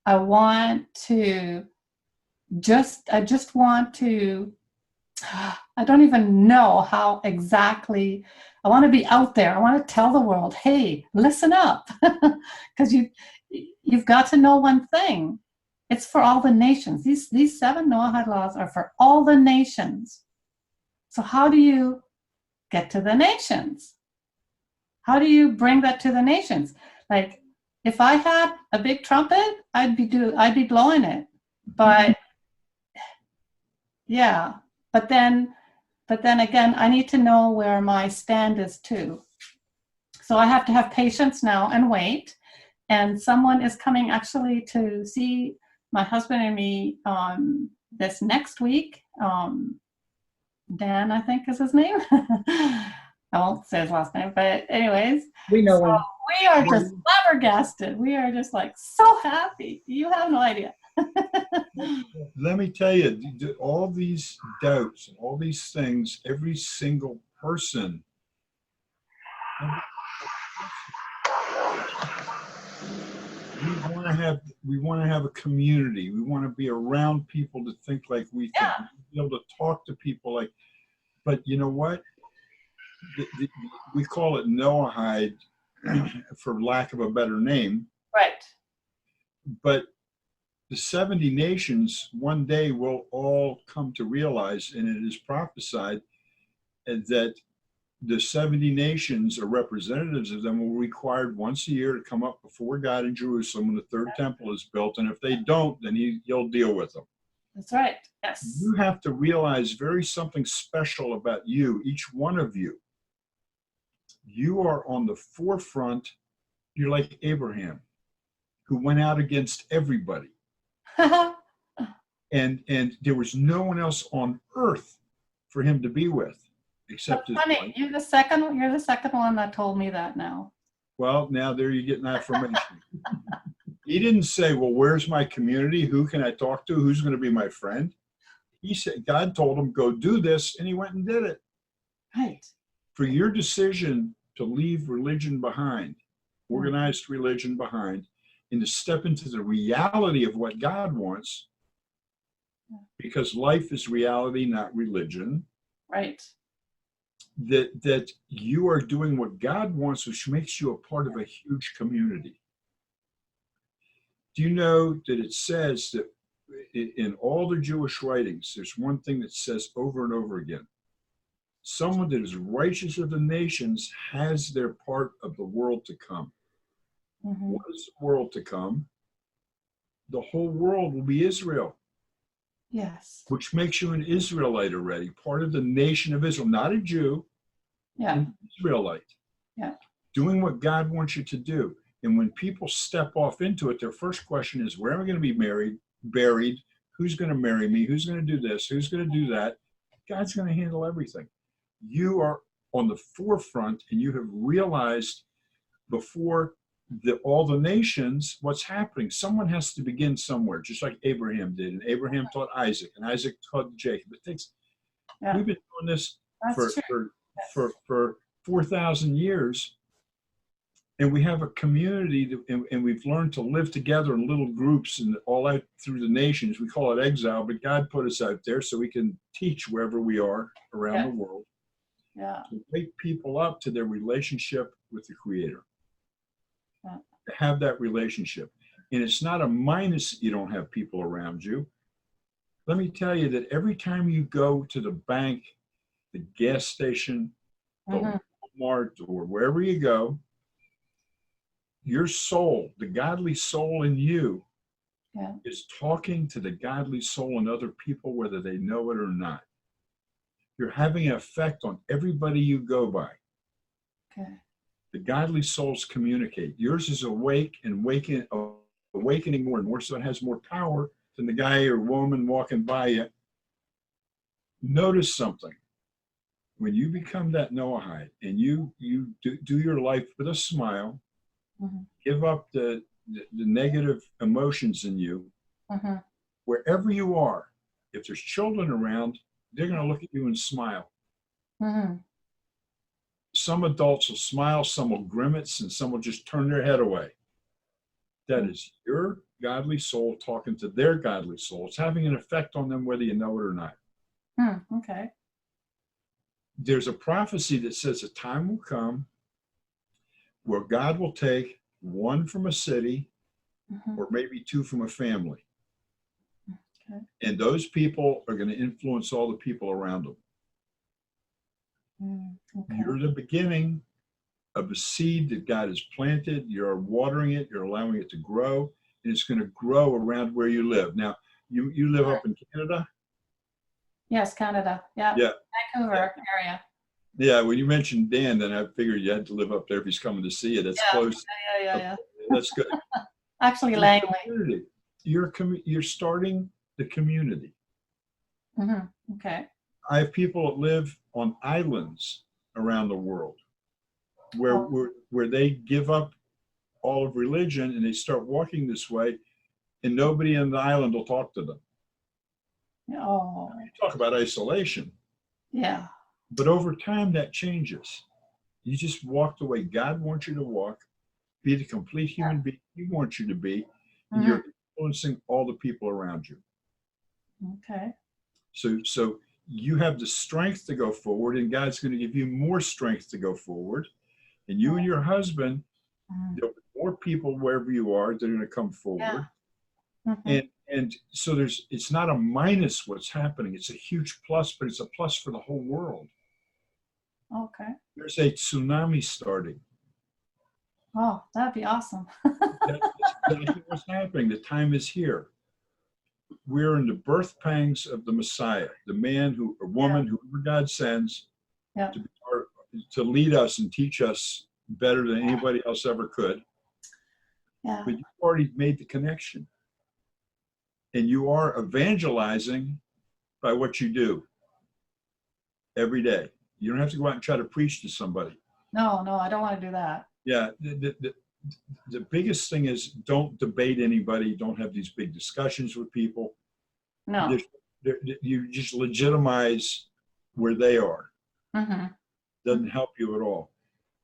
I just want to, I don't even know how exactly. I want to be out there. I want to tell the world, hey, listen up. Because you've got to know one thing. It's for all the nations. These 7 Noahide laws are for all the nations. So how do you get to the nations? How do you bring that to the nations? Like, if I had a big trumpet, I'd be blowing it. But yeah, but then again, I need to know where my stand is too. So I have to have patience now and wait. And someone is coming actually to see my husband and me this next week. Dan, I think is his name. I won't say his last name, but anyways. We know him. We are just flabbergasted. We are just like so happy. You have no idea. Let me tell you, all these doubts and all these things, every single person, we want to have a community. We want to be around people to think like we think. Yeah. Be able to talk to people like. But you know what? We call it Noahide for lack of a better name. Right. But the 70 nations one day will all come to realize, and it is prophesied, that the 70 nations or representatives of them will be required once a year to come up before God in Jerusalem when the third temple is built. And if they don't, then he'll deal with them. That's right. Yes. You have to realize something special about you, each one of you. You are on the forefront. You're like Abraham, who went out against everybody. And there was no one else on earth for him to be with except his Funny, wife. you're the second one that told me that now. Well, now there you get an affirmation. He didn't say, well, where's my community? Who can I talk to? Who's going to be my friend? He said, God told him, go do this, and he went and did it. Right. For your decision to leave religion behind, organized religion behind, and to step into the reality of what God wants, because life is reality, not religion. Right. That you are doing what God wants, which makes you a part of a huge community. Do you know that it says that in all the Jewish writings, there's one thing that says over and over again, someone that is righteous of the nations has their part of the world to come. Mm-hmm. What is the world to come? The whole world will be Israel. Yes. Which makes you an Israelite already, part of the nation of Israel, not a Jew, Yeah. an Israelite. Yeah. Doing what God wants you to do. And when people step off into it, their first question is, where am I going to be buried? Who's going to marry me? Who's going to do this? Who's going to do that? God's going to handle everything. You are on the forefront, and you have realized before all the nations what's happening. Someone has to begin somewhere, just like Abraham did. And Abraham taught Isaac, and Isaac taught Jacob. It takes, we've been doing this for 4,000 years. And we have a community, and we've learned to live together in little groups and all out through the nations. We call it exile, but God put us out there so we can teach wherever we are around the world. Yeah. To wake people up to their relationship with the Creator. Yeah. To have that relationship. And it's not a minus that you don't have people around you. Let me tell you that every time you go to the bank, the gas station, the Walmart, or wherever you go, your soul, the godly soul in you, is talking to the godly soul in other people, whether they know it or not. You're having an effect on everybody you go by. Okay. The godly souls communicate. Yours is awake and awakening more and more, so it has more power than the guy or woman walking by you. Notice something. When you become that Noahide and you do your life with a smile, give up the negative emotions in you, wherever you are, if there's children around, they're going to look at you and smile. Some adults will smile, some will grimace, and some will just turn their head away. That is your godly soul talking to their godly soul. It's having an effect on them whether you know it or not. Okay. There's a prophecy that says a time will come where God will take one from a city or maybe two from a family. Okay. And those people are going to influence all the people around them. Okay. You're the beginning of a seed that God has planted. You're watering it. You're allowing it to grow. And it's going to grow around where you live. Now, you live up in Canada? Yes, Canada. Yeah. Vancouver area. Yeah, when you mentioned Dan, then I figured you had to live up there if he's coming to see you. That's close. Yeah. That's good. Actually, Langley. You're starting the community. Okay. I have people that live on islands around the world where they give up all of religion and they start walking this way, and nobody on the island will talk to them. Oh. You talk about isolation. Yeah. But over time, that changes. You just walk the way God wants you to walk, be the complete human being He wants you to be, and you're influencing all the people around you. Okay. So you have the strength to go forward, and God's going to give you more strength to go forward. And you and your husband, there'll be more people wherever you are that are going to come forward. And so it's not a minus what's happening. It's a huge plus, but it's a plus for the whole world. Okay. There's a tsunami starting. Oh, that'd be awesome. That's exactly what's happening. The time is here. We're in the birth pangs of the Messiah, the man or woman, whoever God sends to be to lead us and teach us better than anybody else ever could. Yeah. But you've already made the connection. And you are evangelizing by what you do every day. You don't have to go out and try to preach to somebody. No, I don't want to do that. Yeah. The biggest thing is don't debate anybody. Don't have these big discussions with people. No. You just legitimize where they are. Mm-hmm. Doesn't help you at all.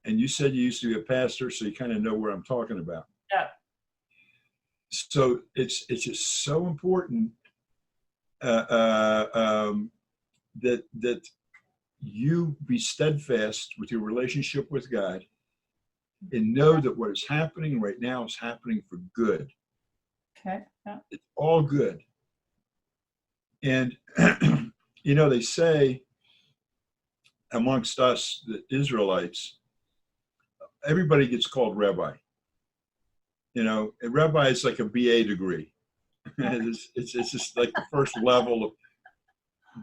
And you said you used to be a pastor, so you kind of know what I'm talking about. Yeah. So it's just so important that you be steadfast with your relationship with God and know that what is happening right now is happening for good. Okay. Yeah. It's all good. And, they say amongst us, the Israelites, everybody gets called rabbi. A rabbi is like a BA degree. It's just like the first level.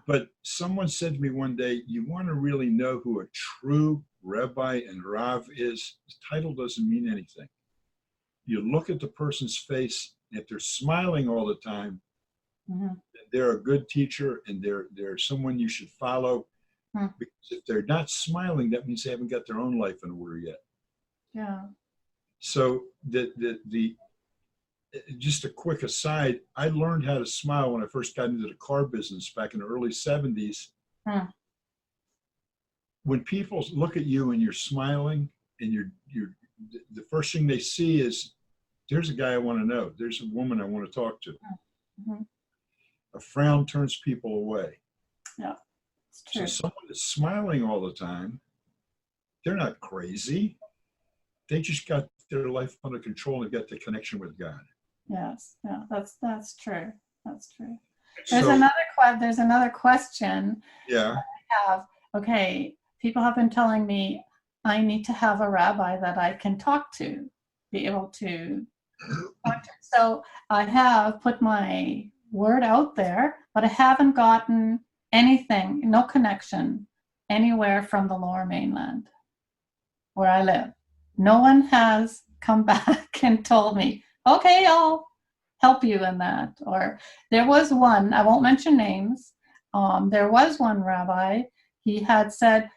But someone said to me one day, you want to really know who a true rabbi and rav is? The title doesn't mean anything. You look at the person's face, and if they're smiling all the time, Mm-hmm. they're a good teacher and they're someone you should follow. Hmm. Because if they're not smiling, that means they haven't got their own life in order yet. Yeah. So just a quick aside, I learned how to smile when I first got into the car business back in the early 70s. Hmm. When people look at you and you're smiling and you're the first thing they see is, there's a guy I want to know. There's a woman I want to talk to. Mm-hmm. A frown turns people away. Yeah, it's true. So someone that's smiling all the time, they're not crazy. They just got their life under control and got the connection with God. Yes, yeah, that's true. That's true. So, There's another question. yeah. Okay, people have been telling me I need to have a rabbi that I can talk to, be able to talk to. So I have put my word out there, but I haven't gotten anything, no connection anywhere from the Lower Mainland where I live. No one has come back and told me, okay, I'll help you in that. Or there was one, I won't mention names, there was one rabbi, he had said,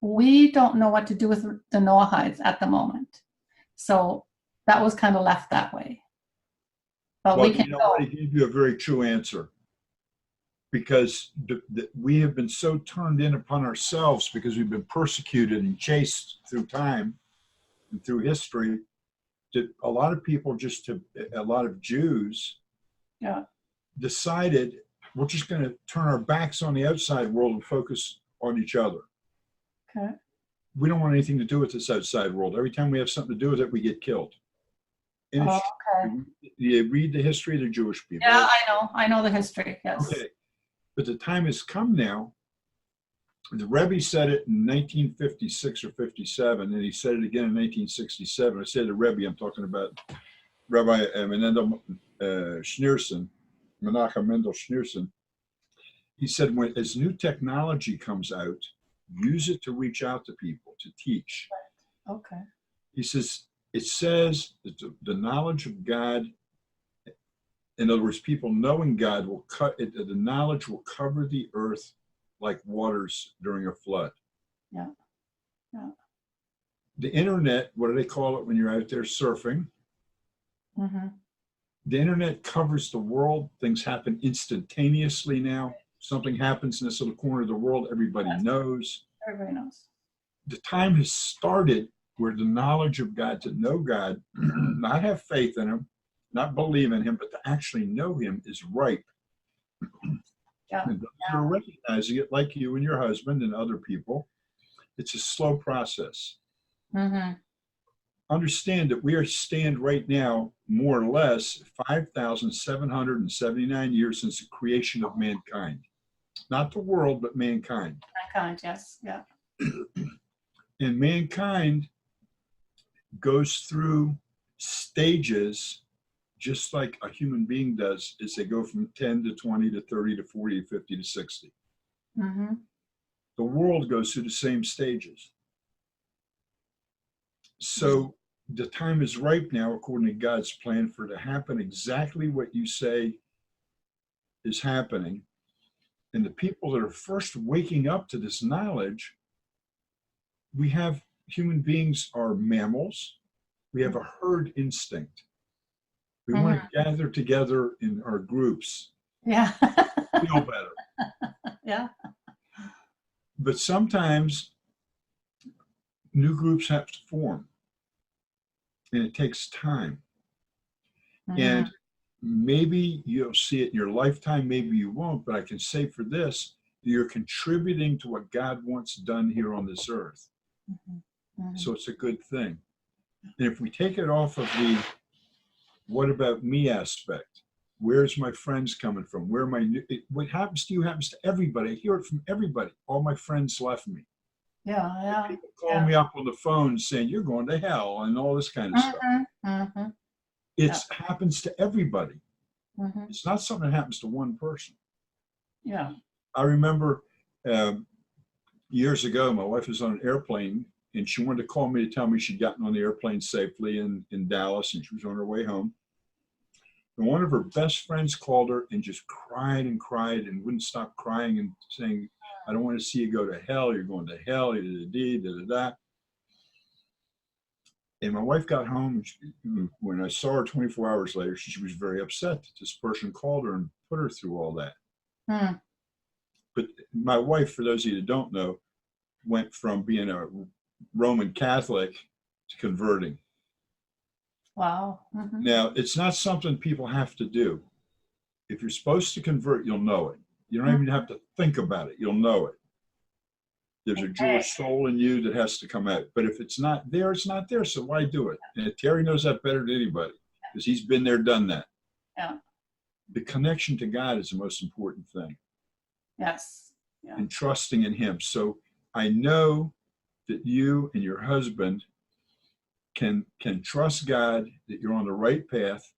we don't know what to do with the Noahides at the moment. So that was kind of left that way. But Well, we can go. I gave you a very true answer, because we have been so turned in upon ourselves because we've been persecuted and chased through time and through history, that a lot of people a lot of Jews decided we're just going to turn our backs on the outside world and focus on each other. Okay. We don't want anything to do with this outside world. Every time we have something to do with it, we get killed. And Okay. you read the history of the Jewish people. Yeah, I know the history, yes. Okay. But the time has come now. The Rebbe said it in 1956 or 57, and he said it again in 1967. I said the Rebbe, I'm talking about Rabbi Menendel Schneerson, Menachem Mendel Schneerson. He said, as new technology comes out, use it to reach out to people, to teach. Okay. He says, it says that the knowledge of God, in other words, people knowing God the knowledge will cover the earth like waters during a flood. Yeah. Yeah. The internet, what do they call it when you're out there surfing? Mm-hmm. The internet covers the world. Things happen instantaneously now. Something happens in this little corner of the world, everybody knows. Everybody knows. The time has started where the knowledge of God, to know God, not have faith in him, not believe in him, but to actually know him, is ripe. Yeah. And those who are recognizing it, like you and your husband and other people, it's a slow process. Mm-hmm. Understand that we stand right now, more or less, 5,779 years since the creation of mankind. Not the world, but mankind. Mankind, yes, yeah. And mankind goes through stages just like a human being does, as they go from 10 to 20 to 30 to 40 to 50 to 60. Mm-hmm. the world goes through the same stages. So the time is ripe now, according to God's plan, for it to happen exactly what you say is happening. And the people that are first waking up to this knowledge, we have human beings are mammals. We have a herd instinct. We want to gather together in our groups, Yeah. feel better. Yeah. But sometimes new groups have to form, and it takes time. And maybe you'll see it in your lifetime, maybe you won't, but I can say for this, you're contributing to what God wants done here on this earth. So it's a good thing. And if we take it off of the what about me aspect, where's my friends coming from? Where am I? What happens to you happens to everybody. I hear it from everybody. All my friends left me. Yeah, yeah. People call me up on the phone saying, you're going to hell and all this kind of stuff. It happens to everybody. It's not something that happens to one person. Yeah. I remember years ago, my wife was on an airplane and she wanted to call me to tell me she'd gotten on the airplane safely in Dallas and she was on her way home. And one of her best friends called her and just cried and wouldn't stop crying and saying, I don't want to see you go to hell. You're going to hell. Da-da-da. And my wife got home. When I saw her 24 hours later, she was very upset that this person called her and put her through all that. But my wife, for those of you that don't know, went from being a Roman Catholic to converting. Wow. Now, it's not something people have to do. If you're supposed to convert, you'll know it. You don't even have to think about it. You'll know it. There's a Jewish soul in you that has to come out. But if it's not there, it's not there. So why do it? And Terry knows that better than anybody because he's been there, done that. Yeah. The connection to God is the most important thing. Yes. Yeah. And trusting in him. So I know that you and your husband can trust God that you're on the right path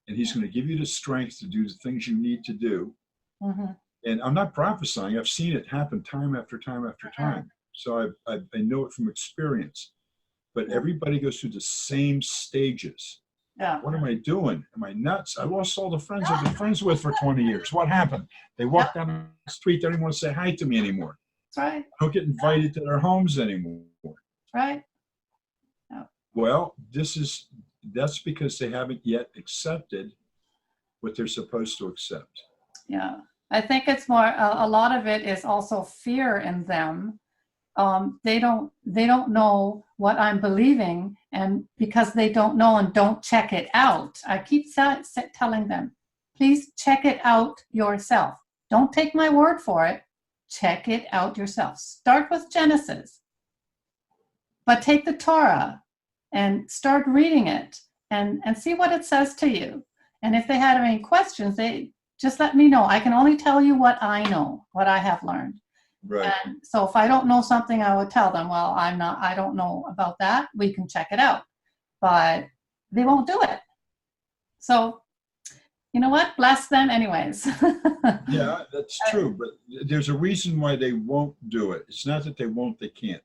and he's going to give you the strength to do the things you need to do. And I'm not prophesying. I've seen it happen time after time after time. So I know it from experience. But everybody goes through the same stages. Yeah. What am I doing? Am I nuts? I lost all the friends I've been friends with for 20 years. What happened? They walk down the street. They don't even want to say hi to me anymore. That's right. I don't get invited to their homes anymore. Right. Well, that's because they haven't yet accepted what they're supposed to accept. Yeah. I think it's more, a lot of it is also fear in them. They don't know what I'm believing, and because they don't know and don't check it out, I keep telling them, please check it out yourself. Don't take my word for it. Check it out yourself. Start with Genesis, but take the Torah and start reading it and see what it says to you. And if they have any questions, they just let me know. I can only tell you what I know, what I have learned. Right. And so if I don't know something, I would tell them, well, I don't know about that. We can check it out. But they won't do it. So, you know what? Bless them anyways. Yeah, that's true. But there's a reason why they won't do it. It's not that they won't, they can't.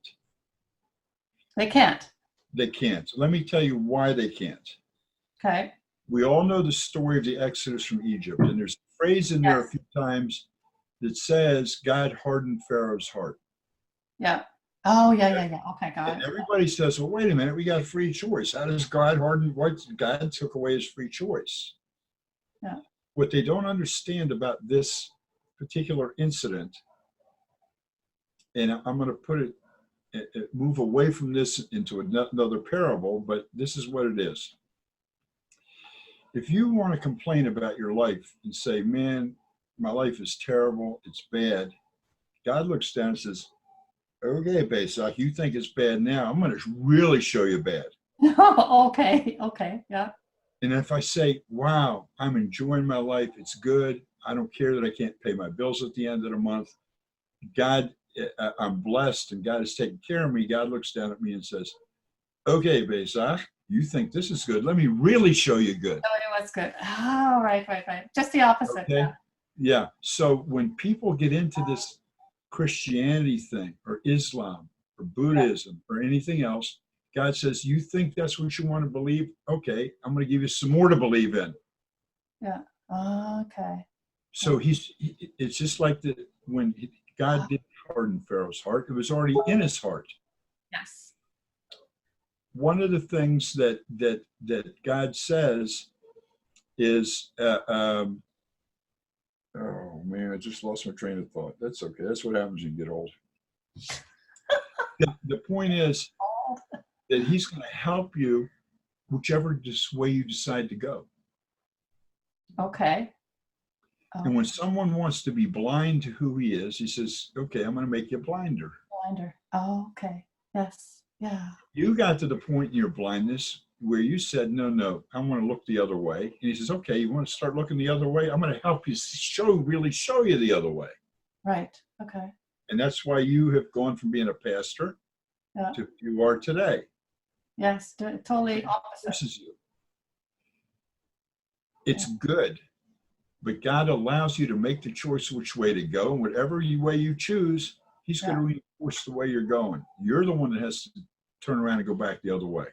They can't. They can't. Let me tell you why they can't. Okay. We all know the story of the Exodus from Egypt. And there's a phrase in there a few times that says God hardened Pharaoh's heart. Yeah. Oh, yeah. Okay, got And it. everybody says, well, wait a minute, we got free choice. How does God harden? What? God took away his free choice. Yeah. What they don't understand about this particular incident, and I'm going to put it, move away from this into another parable, but this is what it is. If you want to complain about your life and say, man, my life is terrible, it's bad, God looks down and says, okay, Pesach, you think it's bad now. I'm going to really show you bad. Okay, yeah. And if I say, wow, I'm enjoying my life, it's good, I don't care that I can't pay my bills at the end of the month, God, I'm blessed and God is taking care of me, God looks down at me and says, okay, Pesach, you think this is good. Let me really show you good. Oh, it was good. Oh, right. Just the opposite. Okay? Yeah. So when people get into this Christianity thing or Islam or Buddhism or anything else. God says, you think that's what you want to believe? Okay, I'm going to give you some more to believe in. Yeah. Okay. So it's just like when God did harden Pharaoh's heart, it was already in his heart. Yes. One of the things that God says is, oh man, I just lost my train of thought. That's okay. That's what happens when you get old. The point is that he's going to help you whichever way you decide to go. Okay. And when someone wants to be blind to who he is, he says, okay, I'm going to make you blinder. Blinder. Oh, okay. Yes. Yeah. You got to the point in your blindness where you said, no, I want to look the other way. And he says, okay, you want to start looking the other way? I'm going to help you really show you the other way. Right. Okay. And that's why you have gone from being a pastor to who you are today. Yes. Totally opposite. This is you. It's good. But God allows you to make the choice which way to go. And whatever way you choose, he's going to reinforce the way you're going. You're the one that has to turn around and go back the other way.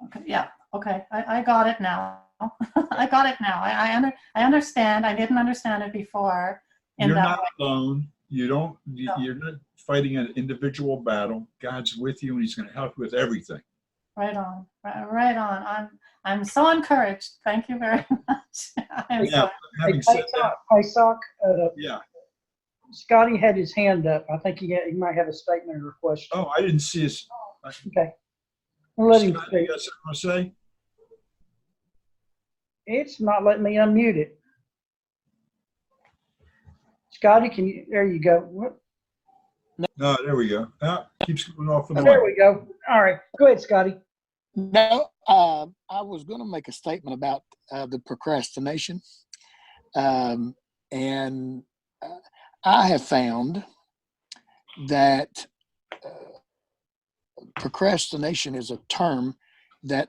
Okay. Yeah. Okay. I got it now. I got it now. I understand. I didn't understand it before. You're not alone. You're not fighting an individual battle. God's with you and he's going to help you with everything. Right on. Right on. I'm so encouraged. Thank you very much. Pesach, yeah. Scotty had his hand up. I think he might have a statement or a question. Oh, I didn't see his. Okay. We'll let him Scott, speak. you got something to say? It's not letting me unmute it. Scotty, there you go. What? No, there we go. Keeps going off the mic. There we go. All right. Go ahead, Scotty. No, I was going to make a statement about the procrastination. And I have found that procrastination is a term that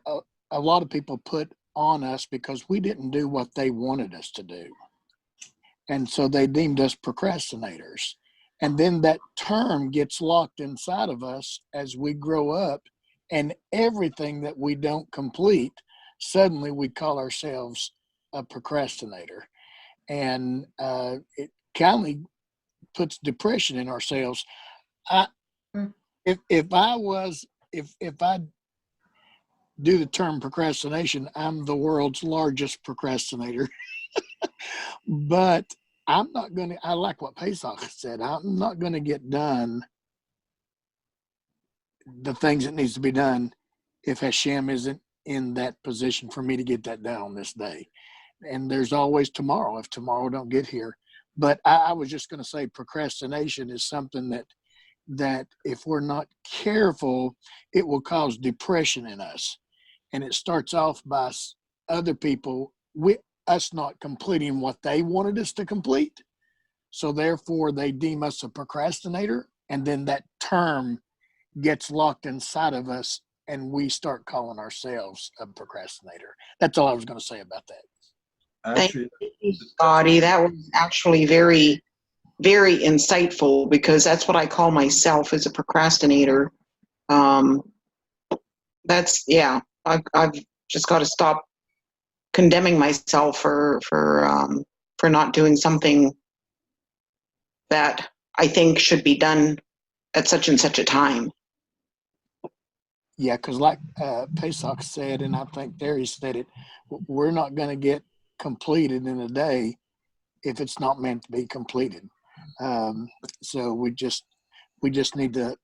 a lot of people put on us because we didn't do what they wanted us to do. And so they deemed us procrastinators. And then that term gets locked inside of us as we grow up, and everything that we don't complete, suddenly we call ourselves a procrastinator. And it kind of puts depression in ourselves. If I do the term procrastination, I'm the world's largest procrastinator. But I'm not going to, I like what Pesach said, I'm not going to get done the things that needs to be done if Hashem isn't in that position for me to get that done on this day. And there's always tomorrow if tomorrow don't get here. But I was just going to say procrastination is something that if we're not careful, it will cause depression in us. And it starts off by other people, us not completing what they wanted us to complete. So therefore they deem us a procrastinator. And then that term gets locked inside of us and we start calling ourselves a procrastinator. That's all I was going to say about that. Actually, Thank you, Scotty. That was actually very, very insightful because that's what I call myself as a procrastinator. I've just got to stop condemning myself for not doing something that I think should be done at such and such a time. Yeah, because like Pesach said, and I think Terry said it, we're not going to get completed in a day if it's not meant to be completed. So we just need to,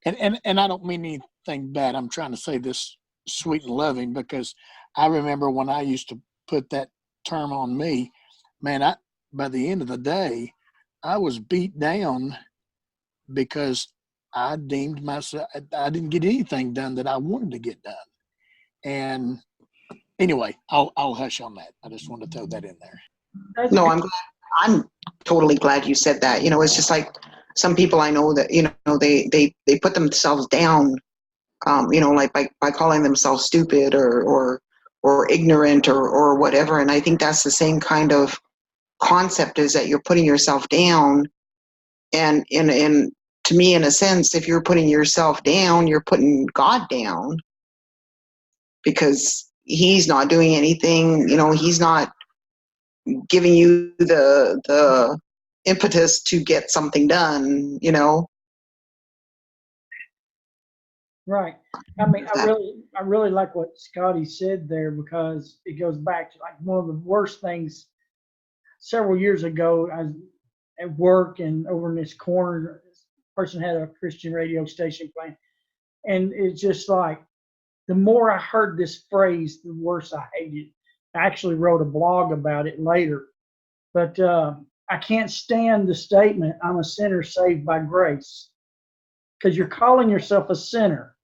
and I don't mean anything bad. I'm trying to say this sweet and loving because I remember when I used to put that term on me, man, by the end of the day, I was beat down because I deemed myself, I didn't get anything done that I wanted to get done. And anyway, I'll hush on that. I just wanted to throw that in there. No, I'm totally glad you said that. It's just like some people I know that, they put themselves down, like by calling themselves stupid or ignorant or whatever. And I think that's the same kind of concept, is that you're putting yourself down And to me, in a sense, if you're putting yourself down, you're putting God down, because he's not doing anything. He's not giving you the impetus to get something done. Right. I mean, I really like what Scotty said there, because it goes back to like one of the worst things. Several years ago, I was at work, and over in this corner, this person had a Christian radio station playing, and it's just like, the more I heard this phrase, the worse I hated it. I actually wrote a blog about it later, but I can't stand the statement, "I'm a sinner saved by grace," because you're calling yourself a sinner,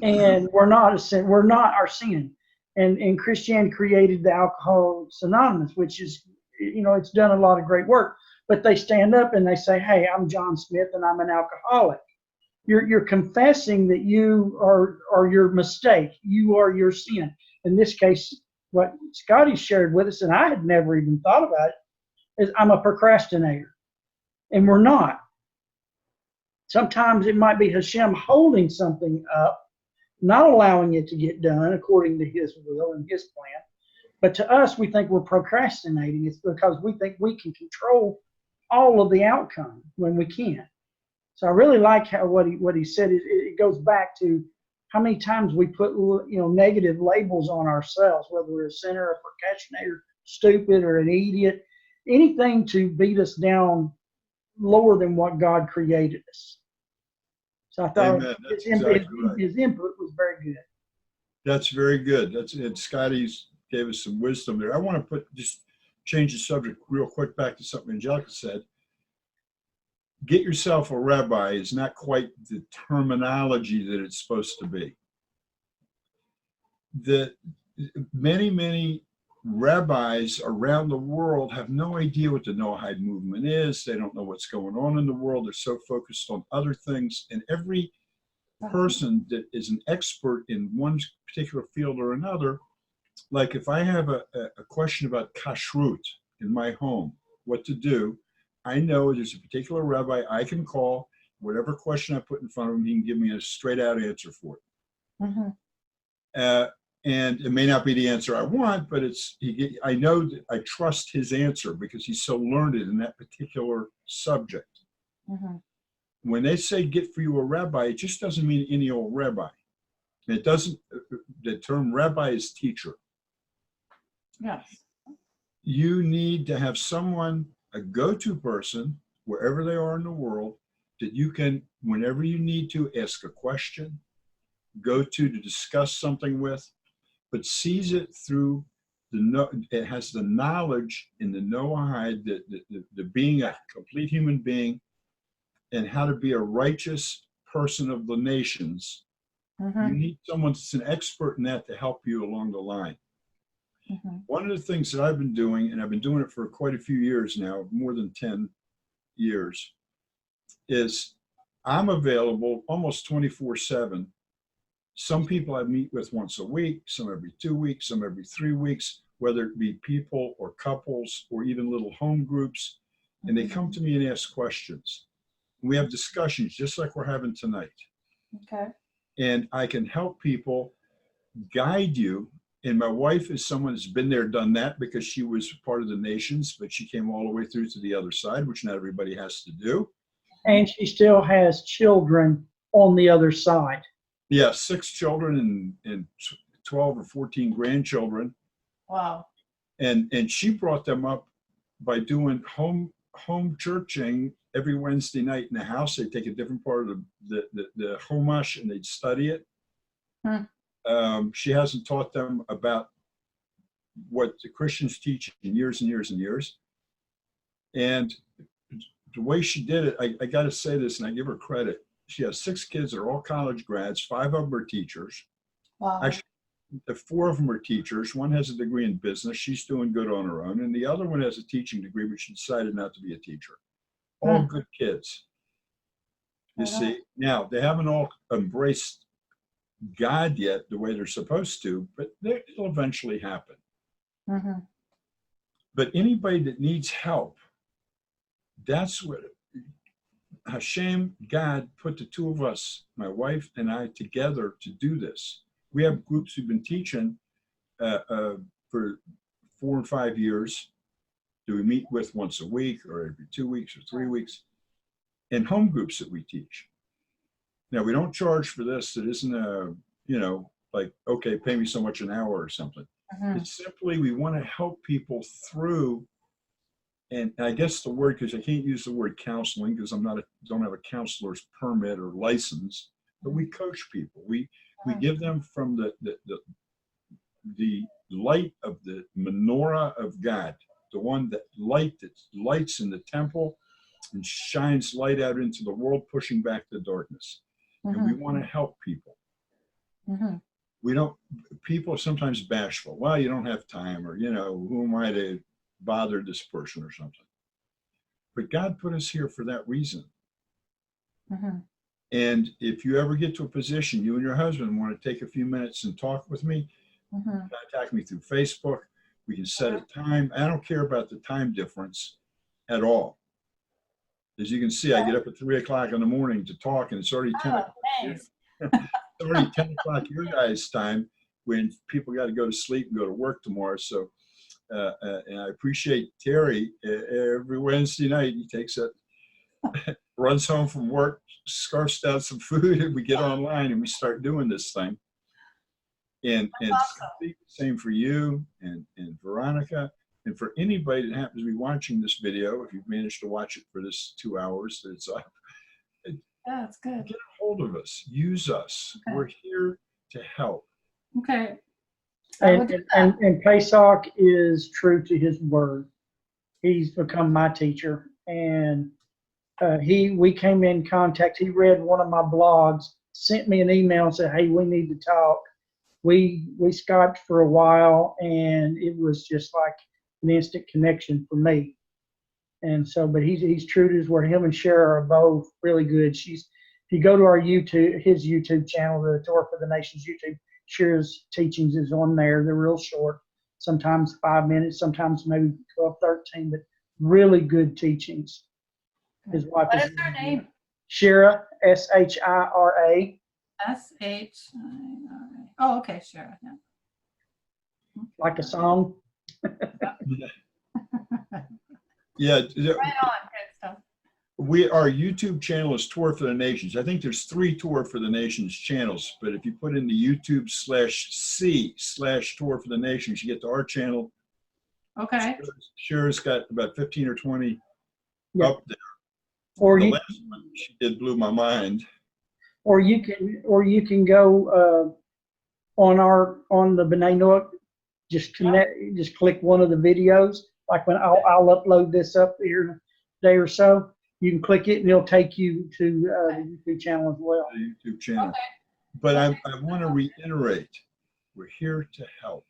and we're not a sin. We're not our sin. And Christianity created the Alcoholics Anonymous, which is, it's done a lot of great work. But they stand up and they say, "Hey, I'm John Smith, and I'm an alcoholic." You're confessing that you are your mistake. You are your sin. In this case, what Scotty shared with us, and I had never even thought about it, is I'm a procrastinator, and we're not. Sometimes it might be Hashem holding something up, not allowing it to get done according to his will and his plan. But to us, we think we're procrastinating. It's because we think we can control all of the outcome when we can't. So I really like what he said. It goes back to how many times we put negative labels on ourselves, whether we're a sinner, a procrastinator, stupid, or an idiot, anything to beat us down lower than what God created us. So I thought his input was very good. That's very good. Scotty's gave us some wisdom there. I want to just change the subject real quick back to something Angelica said. Get yourself a rabbi is not quite the terminology that it's supposed to be. Many rabbis around the world have no idea what the Noahide movement is. They don't know what's going on in the world. They're so focused on other things. And every person that is an expert in one particular field or another, like if I have a question about kashrut in my home, what to do, I know there's a particular rabbi I can call. Whatever question I put in front of him, he can give me a straight out answer for it. Mm-hmm. And it may not be the answer I want, but I know that I trust his answer because he's so learned in that particular subject. Mm-hmm. When they say get for you a rabbi, it just doesn't mean any old rabbi. It doesn't. The term rabbi is teacher. Yes. You need to have someone, a go-to person, wherever they are in the world, that you can, whenever you need to, ask a question, go to discuss something with, but sees it through it has the knowledge in the Noahide, the being a complete human being, and how to be a righteous person of the nations. Mm-hmm. You need someone that's an expert in that to help you along the line. Mm-hmm. One of the things that I've been doing, and I've been doing it for quite a few years now, more than 10 years, is I'm available almost 24/7. Some people I meet with once a week, some every 2 weeks, some every 3 weeks, whether it be people or couples or even little home groups. And they come to me and ask questions. And we have discussions just like we're having tonight. Okay. And I can help people, guide you. And my wife is someone that's been there, done that, because she was part of the nations, but she came all the way through to the other side, which not everybody has to do. And she still has children on the other side. Yeah, 6 children and 12 or 14 grandchildren. Wow. And she brought them up by doing home churching every Wednesday night in the house. They'd take a different part of the Chumash and they'd study it. She hasn't taught them about what the Christians teach in years and years and years. And the way she did it, I got to say this, and I give her credit. She has 6 kids that are all college grads. 5 of them are teachers. Wow. Actually, 4 of them are teachers. One has a degree in business. She's doing good on her own. And the other one has a teaching degree, but she decided not to be a teacher. All good kids. You see, now they haven't all embraced God yet the way they're supposed to, but it'll eventually happen. Mm-hmm. But anybody that needs help, that's what Hashem, God, put the two of us, my wife and I, together to do this. We have groups who've been teaching for 4 and 5 years. Do we meet with once a week or every 2 weeks or 3 weeks? And home groups that we teach. Now, we don't charge for this. It isn't a, like, okay, pay me so much an hour or something. It's simply we want to help people through. And I guess the word, because I can't use the word counseling because don't have a counselor's permit or license, but we coach people. We give them from the light of the menorah of God, the one that lights in the temple and shines light out into the world, pushing back the darkness. And we want to help people. People are sometimes bashful. Well, you don't have time, or, who am I to bother this person or something? But God put us here for that reason. And if you ever get to a position, you and your husband want to take a few minutes and talk with me, contact me through Facebook. We can set a time. I don't care about the time difference at all. As you can see, I get up at 3 o'clock in the morning to talk, and it's already 10 o'clock. Nice. It's already 10 o'clock your guys' time when people got to go to sleep and go to work tomorrow. So, and I appreciate Terry. Every Wednesday night, he takes it, runs home from work, scarfs down some food, and we get online and we start doing this thing. And awesome. Same for you and Veronica. And for anybody that happens to be watching this video, if you've managed to watch it for this 2 hours that it's up, that's good. Get a hold of us. Use us. Okay. We're here to help. Okay. And Pesach is true to his word. He's become my teacher, and we came in contact. He read one of my blogs, sent me an email, and said, "Hey, we need to talk." We Skyped for a while, and it was just like an instant connection for me. And so, but he's true to his word. Him and Shara are both really good. If you go to his YouTube channel, the Torah for the Nations YouTube, Shara's teachings is on there. They're real short, sometimes 5 minutes, sometimes maybe 12, 13, but really good teachings. His wife what is her name? Shara, Shira. Shira. Oh, okay, Shira. Yeah. Like a song. Yeah. Right on, good stuff. Our YouTube channel is Torah for the Nations. I think there's 3 Torah for the Nations channels, but if you put in the YouTube /C/Torah for the Nations, you get to our channel. Okay. Shira's got about 15 or 20 up there. Or the last one she did blew my mind. Or you can go on the B'nai Noach, just click one of the videos. Like when I'll upload this up here in a day or so, you can click it and it'll take you to the YouTube channel as well. The YouTube channel. Okay. But I want to reiterate, we're here to help.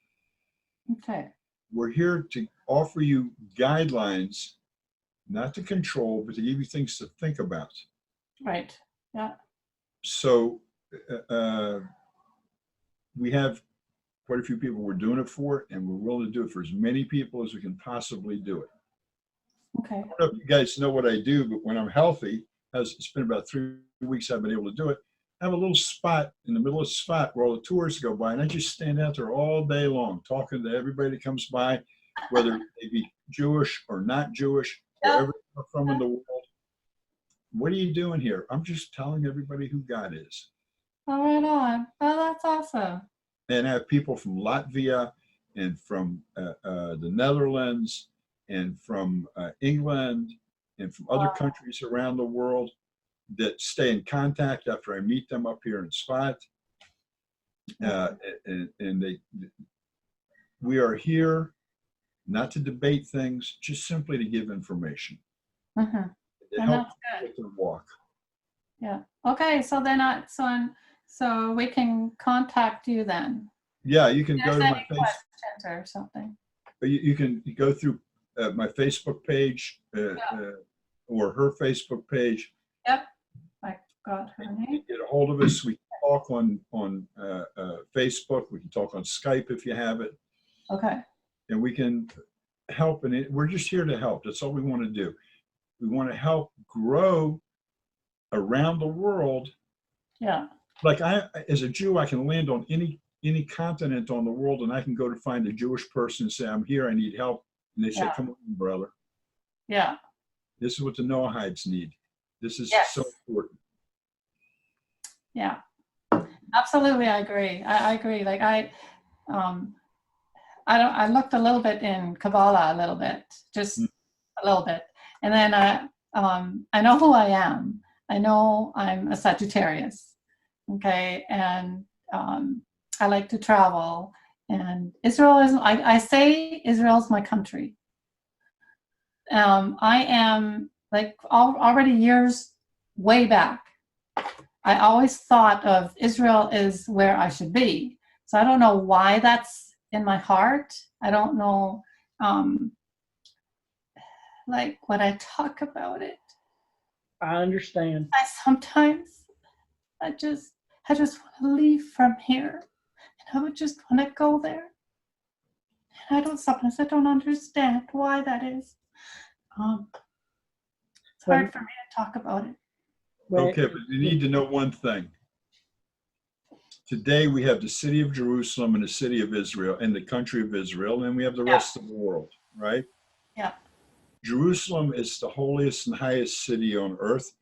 Okay. We're here to offer you guidelines, not to control, but to give you things to think about. Right. Yeah. So we have quite a few people we're doing it for, and we're willing to do it for as many people as we can possibly do it. Okay. I don't know if you guys know what I do, but when I'm healthy, it's been about 3 weeks I've been able to do it. I have a little spot in the middle of the spot where all the tourists go by, and I just stand out there all day long talking to everybody that comes by, whether they be Jewish or not Jewish, wherever they're from in the world. What are you doing here? I'm just telling everybody who God is. Oh, right on. Oh, that's awesome. And I have people from Latvia and from the Netherlands and from England and from other countries around the world that stay in contact after I meet them up here in Spot. We are here not to debate things, just simply to give information. Mm-hmm. To help with their walk. Yeah. Okay. So then so we can contact you then. Yeah, you can go to my questions or something. You can go through my Facebook page or her Facebook page. Yep. I got her name. Get a hold of us. We can talk on Facebook. We can talk on Skype if you have it. Okay. And we can help. And we're just here to help. That's all we want to do. We want to help grow around the world. Yeah. Like as a Jew, I can land on any continent on the world, and I can go to find a Jewish person and say, I'm here, I need help. And they say, Yeah. come on, brother. Yeah. This is what the Noahides need. This is Yes. so important. Yeah. Absolutely, I agree. I agree. Like I looked a little bit in Kabbalah, a little bit, just a little bit, and then I know who I am. I know I'm a Sagittarius, okay, and I like to travel. And Israel is. I say Israel's my country. I am like already years way back. I always thought of Israel is where I should be. So I don't know why that's in my heart. I don't know, like when I talk about it, I understand. I just want to leave from here, and I would just want to go there. And sometimes I don't understand why that is. It's hard for me to talk about it. Okay, but you need to know one thing. Today we have the city of Jerusalem and the city of Israel and the country of Israel, and we have the rest of the world, right? Yeah. Jerusalem is the holiest and highest city on earth,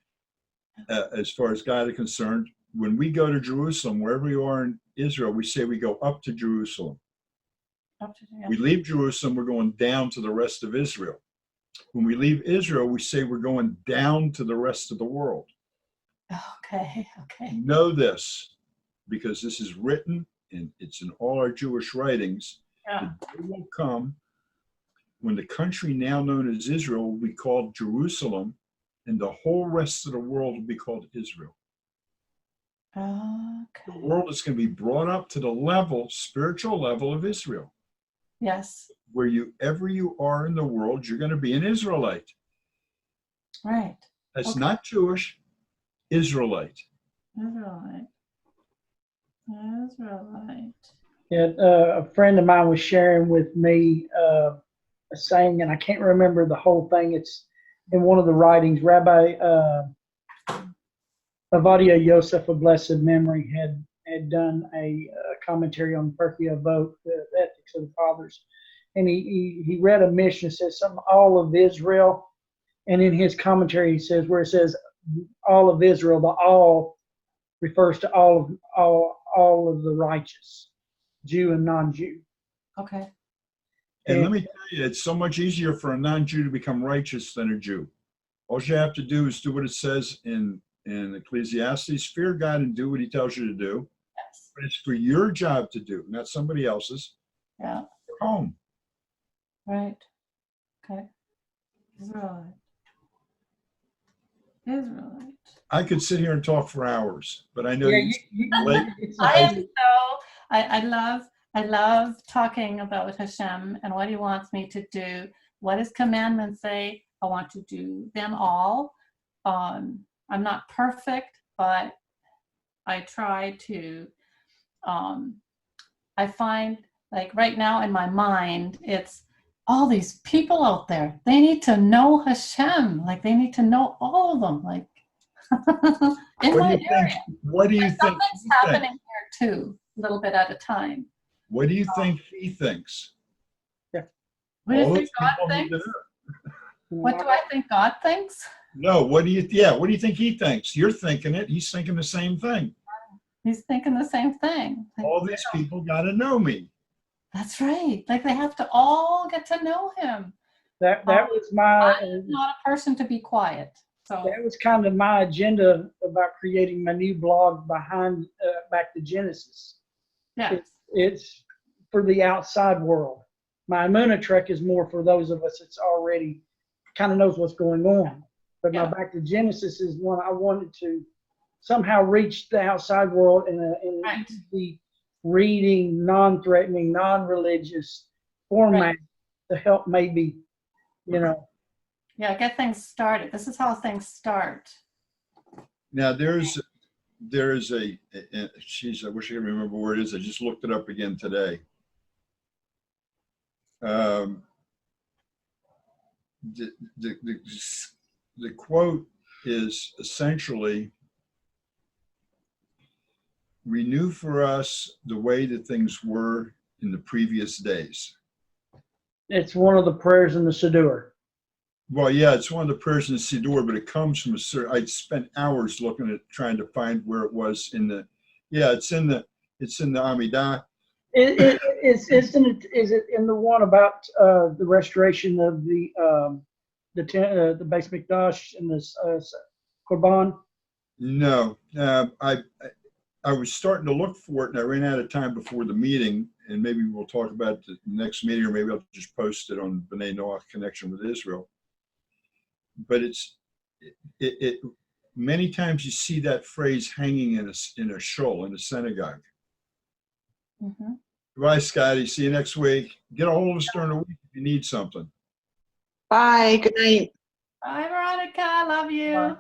as far as God is concerned. When we go to Jerusalem, wherever you are in Israel, we say we go up to Jerusalem. We leave Jerusalem, we're going down to the rest of Israel. When we leave Israel, we say we're going down to the rest of the world. Okay. Know this, because this is written and it's in all our Jewish writings. Yeah. The day will come when the country now known as Israel will be called Jerusalem, and the whole rest of the world will be called Israel. Okay. The world is going to be brought up to the level, spiritual level of Israel. Yes. Wherever you are in the world, you're going to be an Israelite. Right. That's not Jewish, Israelite. Israelite. Yeah, a friend of mine was sharing with me a saying, and I can't remember the whole thing. It's in one of the writings. Rabbi Avadia Yosef of blessed memory had done a commentary on Perkei Avot, the ethics of the fathers, and he read a mission that says something all of Israel, and in his commentary he says where it says all of Israel, the all refers to all of the righteous, Jew and non-Jew. Okay. And let me tell you, it's so much easier for a non-Jew to become righteous than a Jew. All you have to do is do what it says in Ecclesiastes, fear God and do what he tells you to do. Yes. But it's for your job to do, not somebody else's. Yeah. You're home. Right. Okay. Israelite. I could sit here and talk for hours, but I know I love talking about Hashem and what he wants me to do, what his commandments say. I want to do them all. I'm not perfect, but I try to. I find, like right now in my mind, it's all these people out there. They need to know Hashem. Like they need to know all of them. Like in my area. What do you think? Something's happening here too, a little bit at a time. What do you think he thinks? Yeah. What do you think God thinks? What do I think God thinks? No, what do you think he thinks? You're thinking it. He's thinking the same thing. He's thinking the same thing. Like, all these people got to know me. That's right. Like they have to all get to know him. That was my. I'm not a person to be quiet. So that was kind of my agenda about creating my new blog behind Back to Genesis. Yeah. It's for the outside world. My Amuna Trek is more for those of us that's already kind of knows what's going on. But my Back to Genesis is one I wanted to somehow reach the outside world in an easy reading, non-threatening, non-religious format to help maybe, Yeah, get things started. This is how things start. Now there's a, geez, I wish I could remember where it is. I just looked it up again today. The quote is essentially renew for us the way that things were in the previous days. It's one of the prayers in the Siddur. Well, yeah, it's one of the prayers in the Siddur, but it comes from a certain, I spent hours looking at trying to find where it was in the, yeah, it's in the Amidah. Is it in the one about the restoration of the Beis Mikdash and the Korban? No, I was starting to look for it, and I ran out of time before the meeting, and maybe we'll talk about it the next meeting, or maybe I'll just post it on B'nai Noach Connection with Israel. But it many times you see that phrase hanging in a shul, in a synagogue. Mm-hmm. Bye, Scotty. See you next week. Get a hold of us during the week if you need something. Bye. Good night. Bye, Veronica. Love you. Bye.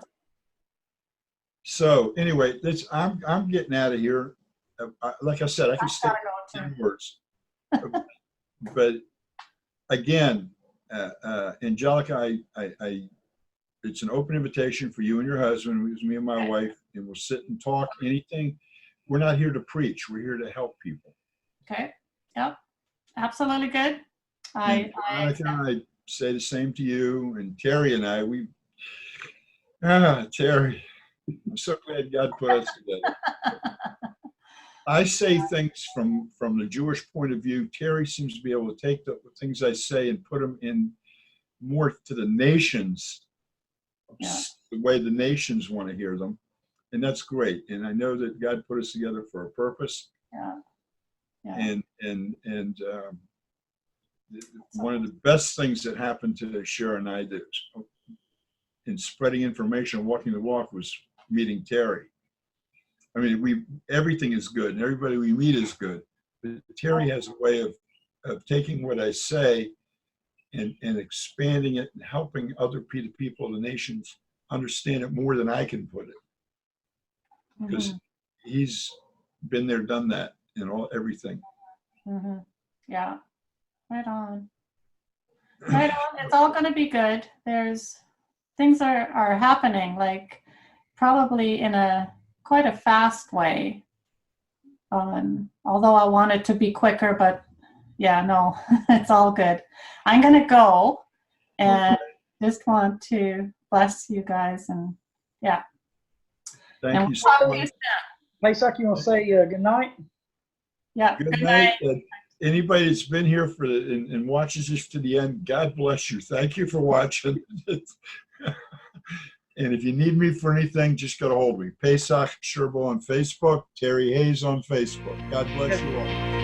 So anyway, I'm getting out of here. Like I said, I can stick 10 words. But again, Angelica, it's an open invitation for you and your husband. It was me and my wife, and we'll sit and talk anything. We're not here to preach. We're here to help people. Okay. Yep. Absolutely good. I say the same to you, and Terry and I. Terry, I'm so glad God put us together. I say things from the Jewish point of view. Terry seems to be able to take the things I say and put them in more to the nations, the way the nations want to hear them. And that's great. And I know that God put us together for a purpose. Yeah. And one of the best things that happened to Sharon and I in spreading information, walking the walk, was meeting Terry. I mean, everything is good, and everybody we meet is good. But Terry has a way of taking what I say and expanding it and helping other people, the nations, understand it more than I can put it. Because he's been there, done that, and everything. Mm-hmm. Yeah. Right on. Right on. It's all going to be good. Things are happening, like probably in quite a fast way. Although I want it to be quicker, but yeah, no, it's all good. I'm going to go and just want to bless you guys, and yeah. Thank you so much. Pesach, you want to say good night? Yeah. Good night. Anybody that's been here and watches this to the end, God bless you. Thank you for watching. And if you need me for anything, just get a hold of me. Pesach Sherbow on Facebook, Terry Hayes on Facebook. God bless you all.